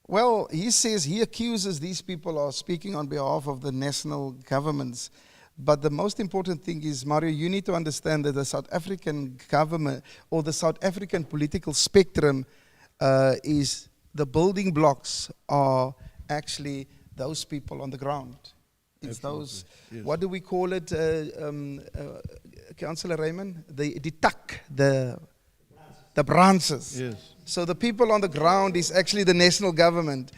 Well, he says, he accuses these people of speaking on behalf of the national governments. But the most important thing is, Mario, you need to understand that the South African government or the South African political spectrum is the building blocks are actually those people on the ground. It's Absolutely, those, yes. What do we call it, Councillor Raymond? The tak, the branches. Yes. So the people on the ground is actually the national government.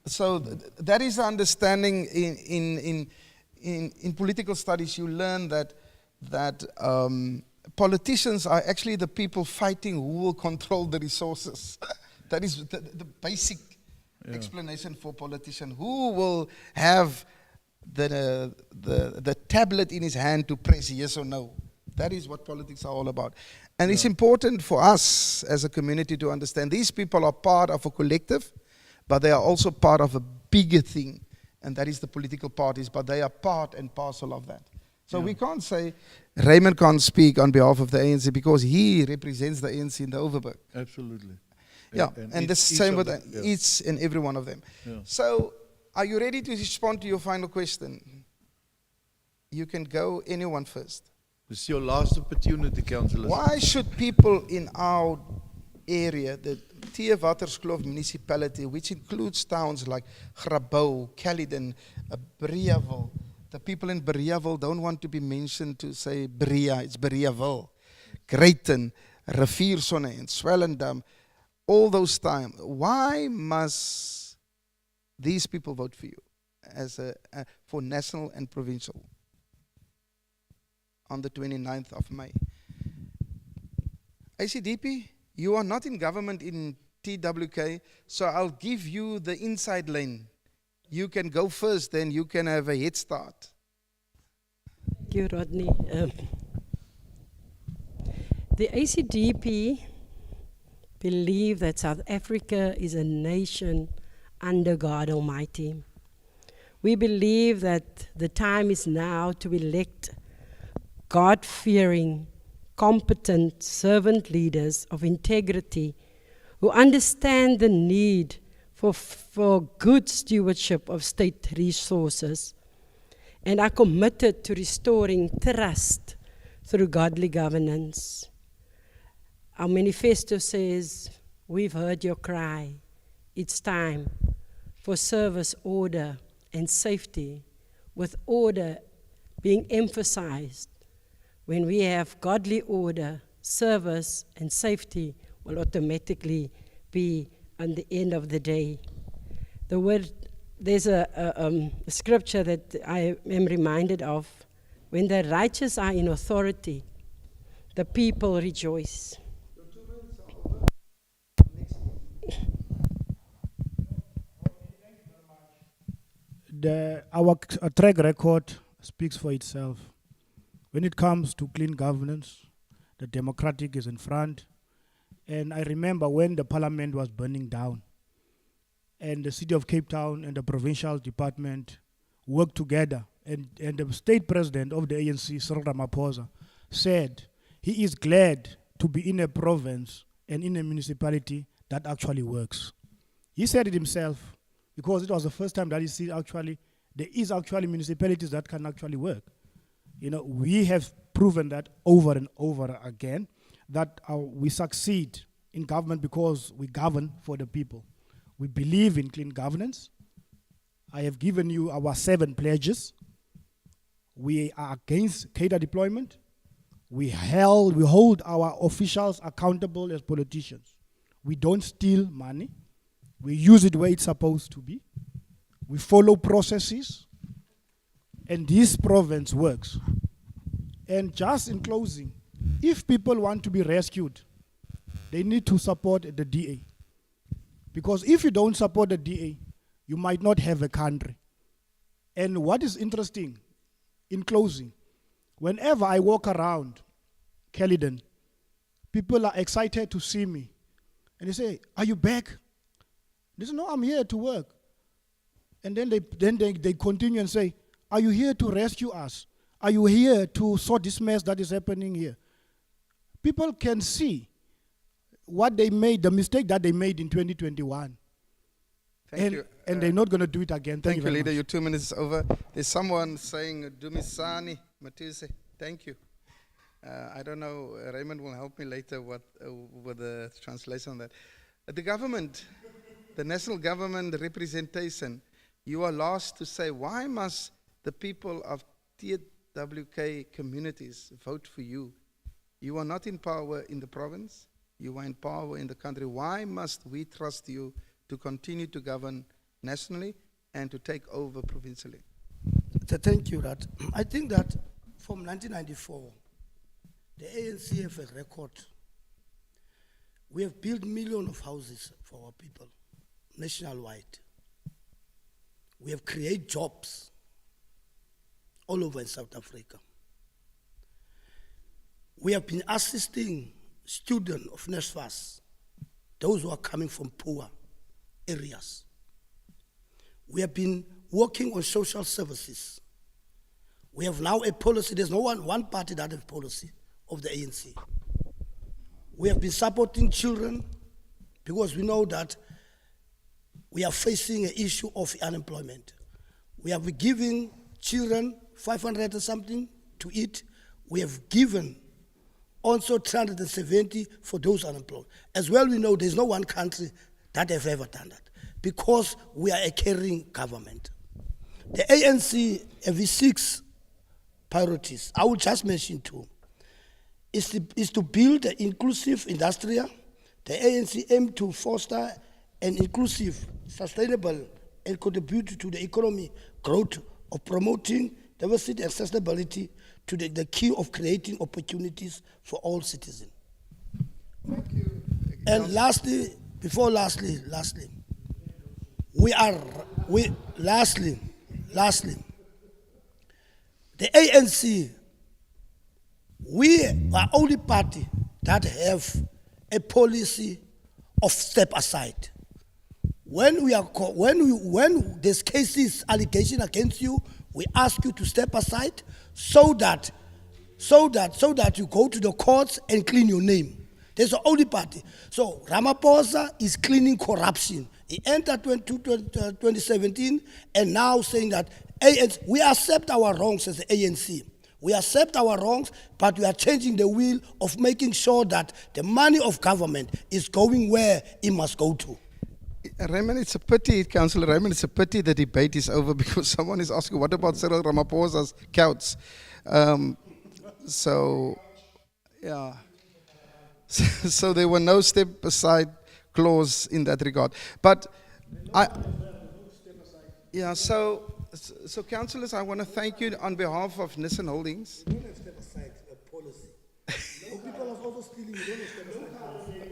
So that is the understanding in political studies. You learn that politicians are actually the people fighting who will control the resources. That is the basic explanation for politician. Who will have the tablet in his hand to press yes or no? That is what politics are all about. And it's important for us as a community to understand these people are part of a collective, but they are also part of a bigger thing, and that is the political parties, but they are part and parcel of that. So we can't say Raymond can't speak on behalf of the ANC because he represents the ANC in the Overberg. Absolutely. Yeah, and the same with each and every one of them. Yeah. So, are you ready to respond to your final question? You can go, anyone first. This is your last opportunity, councillors. Why should people in our area, the Theewaterskloof municipality, which includes towns like Grabouw, Caledon, Breaville, the people in Breaville don't want to be mentioned to say Brea, it's Breaville, Greyton, Riviersonne, and Swellendam, all those times. Why must these people vote for you as for national and provincial on the 29th of May? ACDP, you are not in government in TWK, so I'll give you the inside lane. You can go first, then you can have a head start. Thank you, Rodney. The ACDP believe that South Africa is a nation under God Almighty. We believe that the time is now to elect God-fearing, competent servant leaders of integrity who understand the need for good stewardship of state resources and are committed to restoring trust through godly governance. Our manifesto says, we've heard your cry. It's time for service, order, and safety, with order being emphasized. When we have godly order, service, and safety will automatically be on the end of the day. There's a scripture that I am reminded of. When the righteous are in authority, the people rejoice. Our track record speaks for itself. When it comes to clean governance, the democratic is in front. And I remember when the parliament was burning down, and the city of Cape Town and the provincial department worked together, and the state president of the ANC, Cyril Ramaphosa, said he is glad to be in a province and in a municipality that actually works. He said it himself, because it was the first time that he see actually, there is actually municipalities that can actually work. You know, we have proven that over and over again, that we succeed in government because we govern for the people. We believe in clean governance. I have given you our 7 pledges. We are against cadre deployment. We hold our officials accountable as politicians. We don't steal money. We use it where it's supposed to be. We follow processes. And this province works. And just in closing, if people want to be rescued, they need to support the DA. Because if you don't support the DA, you might not have a country. And what is interesting, in closing, whenever I walk around Caledon, people are excited to see me. And they say, are you back? They say, no, I'm here to work. And then they continue and say, are you here to rescue us? Are you here to sort this mess that is happening here? People can see what they made, the mistake that they made in 2021. Thank you. And they're not going to do it again. Thank you, very Leader. much. Your 2 minutes is over. There's someone saying, Dumisani Matuse. Thank you. I don't know, Raymond will help me later with the translation on that. The government, the national government representation, you are last to say, why must the people of TWK communities vote for you? You are not in power in the province. You are in power in the country. Why must we trust you to continue to govern nationally and to take over provincially? Thank you, Rad. I think that from 1994, The ANC have a record. We have built millions of houses for our people, nationwide. We have created jobs all over in South Africa. We have been assisting students of NSFAS, those who are coming from poor areas. We have been working on social services. We have now a policy. There's no one party that has a policy of the ANC. We have been supporting children because we know that we are facing an issue of unemployment. We have been giving children 500 or something to eat. We have given also 370 for those unemployed. As well, we know there's no one country that have ever done that because we are a caring government. The ANC have 6 priorities. I will just mention 2. Is to build an inclusive industrial. The ANC aim to foster an inclusive, sustainable, and contribute to the economy growth of promoting diversity and sustainability to the key of creating opportunities for all citizens. Thank you. And lastly, the ANC, we are only party that have a policy of step aside. When there's cases, allegation against you, we ask you to step aside so that you go to the courts and clean your name. There's the only party. So Ramaphosa is cleaning corruption. He entered 2017 and now saying that we accept our wrongs as the ANC. We accept our wrongs, but we are changing the wheel of making sure that the money of government is going where it must go to. Raymond, it's a pity, Councillor Raymond, it's a pity the debate is over because someone is asking, what about Cyril Ramaphosa's couch? So there were no step aside clause in that regard. But so councillors, I want to thank you on behalf of Nissen Holdings. You don't have step aside a policy. No, people are also stealing. You don't have step aside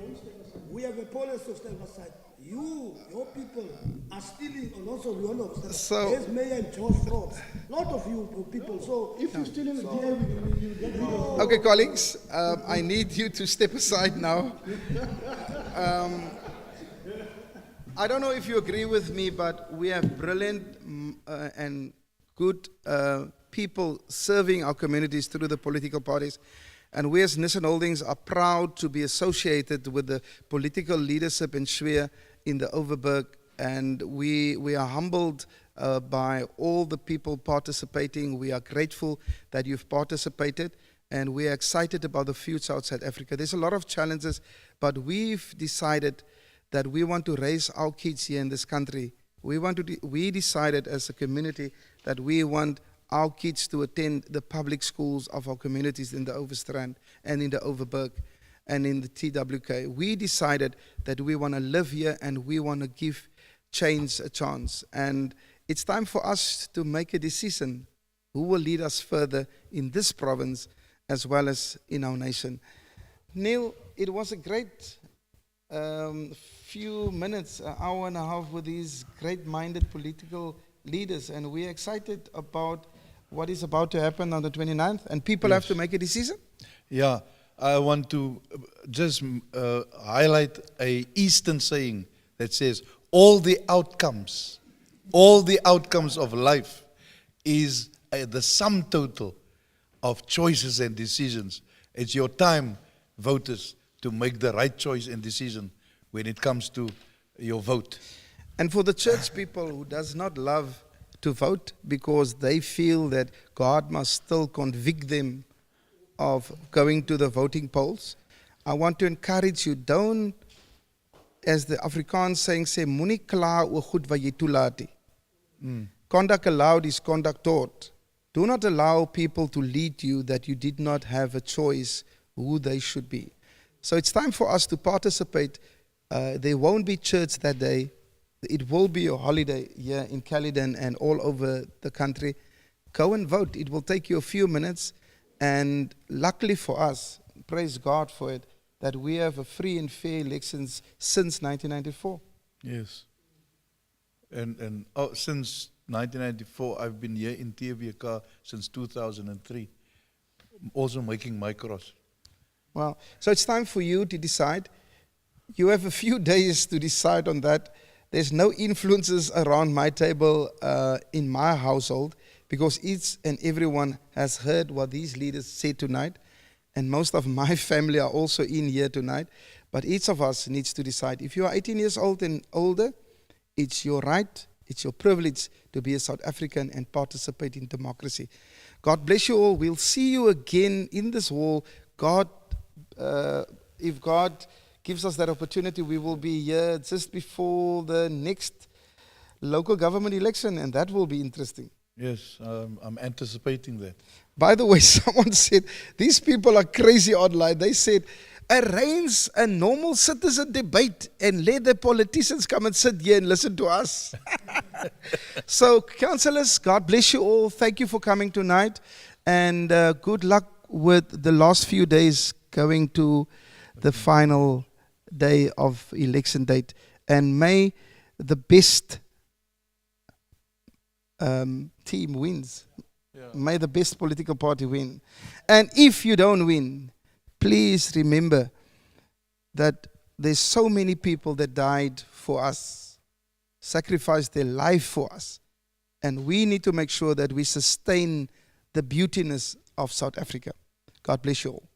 policy. We have a policy of step aside. Your people are stealing, and also you know. There's Mayor and George frauds. Lot of you people. So if you steal in the DA, you get rid of. Okay, colleagues, I need you to step aside now. I don't know if you agree with me, but we have brilliant and good people serving our communities through the political parties. And we as Nissen Holdings are proud to be associated with the political leadership in Schweer in the Overberg. And we are humbled by all the people participating. We are grateful that you've participated. And we are excited about the future of South Africa. There's a lot of challenges, but we've decided that we want to raise our kids here in this country. We decided as a community that we want our kids to attend the public schools of our communities in the Overstrand and in the Overberg and in the TWK. We decided that we want to live here and we want to give change a chance. And it's time for us to make a decision who will lead us further in this province as well as in our nation. Neil, it was a great few minutes, an hour and a half with these great-minded political leaders, and we're excited about what is about to happen on the 29th, and people have to make a decision. Yeah, I want to just highlight a Eastern saying that says, all the outcomes of life is the sum total of choices and decisions. It's your time, voters, to make the right choice and decision when it comes to your vote. And for the church people who does not love to vote because they feel that God must still convict them of going to the voting polls, I want to encourage you, don't, as the Afrikaans saying, say, moenie kla oor goed wat jy toelaat nie. Conduct allowed is conduct taught. Do not allow people to lead you that you did not have a choice who they should be. So it's time for us to participate. There won't be church that day. It will be a holiday here in Caledon and all over the country. Go and vote. It will take you a few minutes. And luckily for us, praise God for it, that we have a free and fair elections since 1994. Yes. And since 1994, I've been here in TWK since 2003, also making my cross. Well, so it's time for you to decide. You have a few days to decide on that. There's no influences around my table in my household, because each and everyone has heard what these leaders said tonight, and most of my family are also in here tonight. But each of us needs to decide. If you are 18 years old and older, it's your right, it's your privilege to be a South African and participate in democracy. God bless you all. We'll see you again in this hall. If God gives us that opportunity, we will be here just before the next local government election, and that will be interesting. Yes, I'm anticipating that. By the way, someone said, these people are crazy online. They said, arrange a normal citizen debate and let the politicians come and sit here and listen to us. So, councillors, God bless you all. Thank you for coming tonight. And good luck with the last few days going to the final day of election date. And may the best team wins. Yeah. May the best political party win. And if you don't win, please remember that there's so many people that died for us, sacrificed their life for us. And we need to make sure that we sustain the beautiness of South Africa. God bless you all.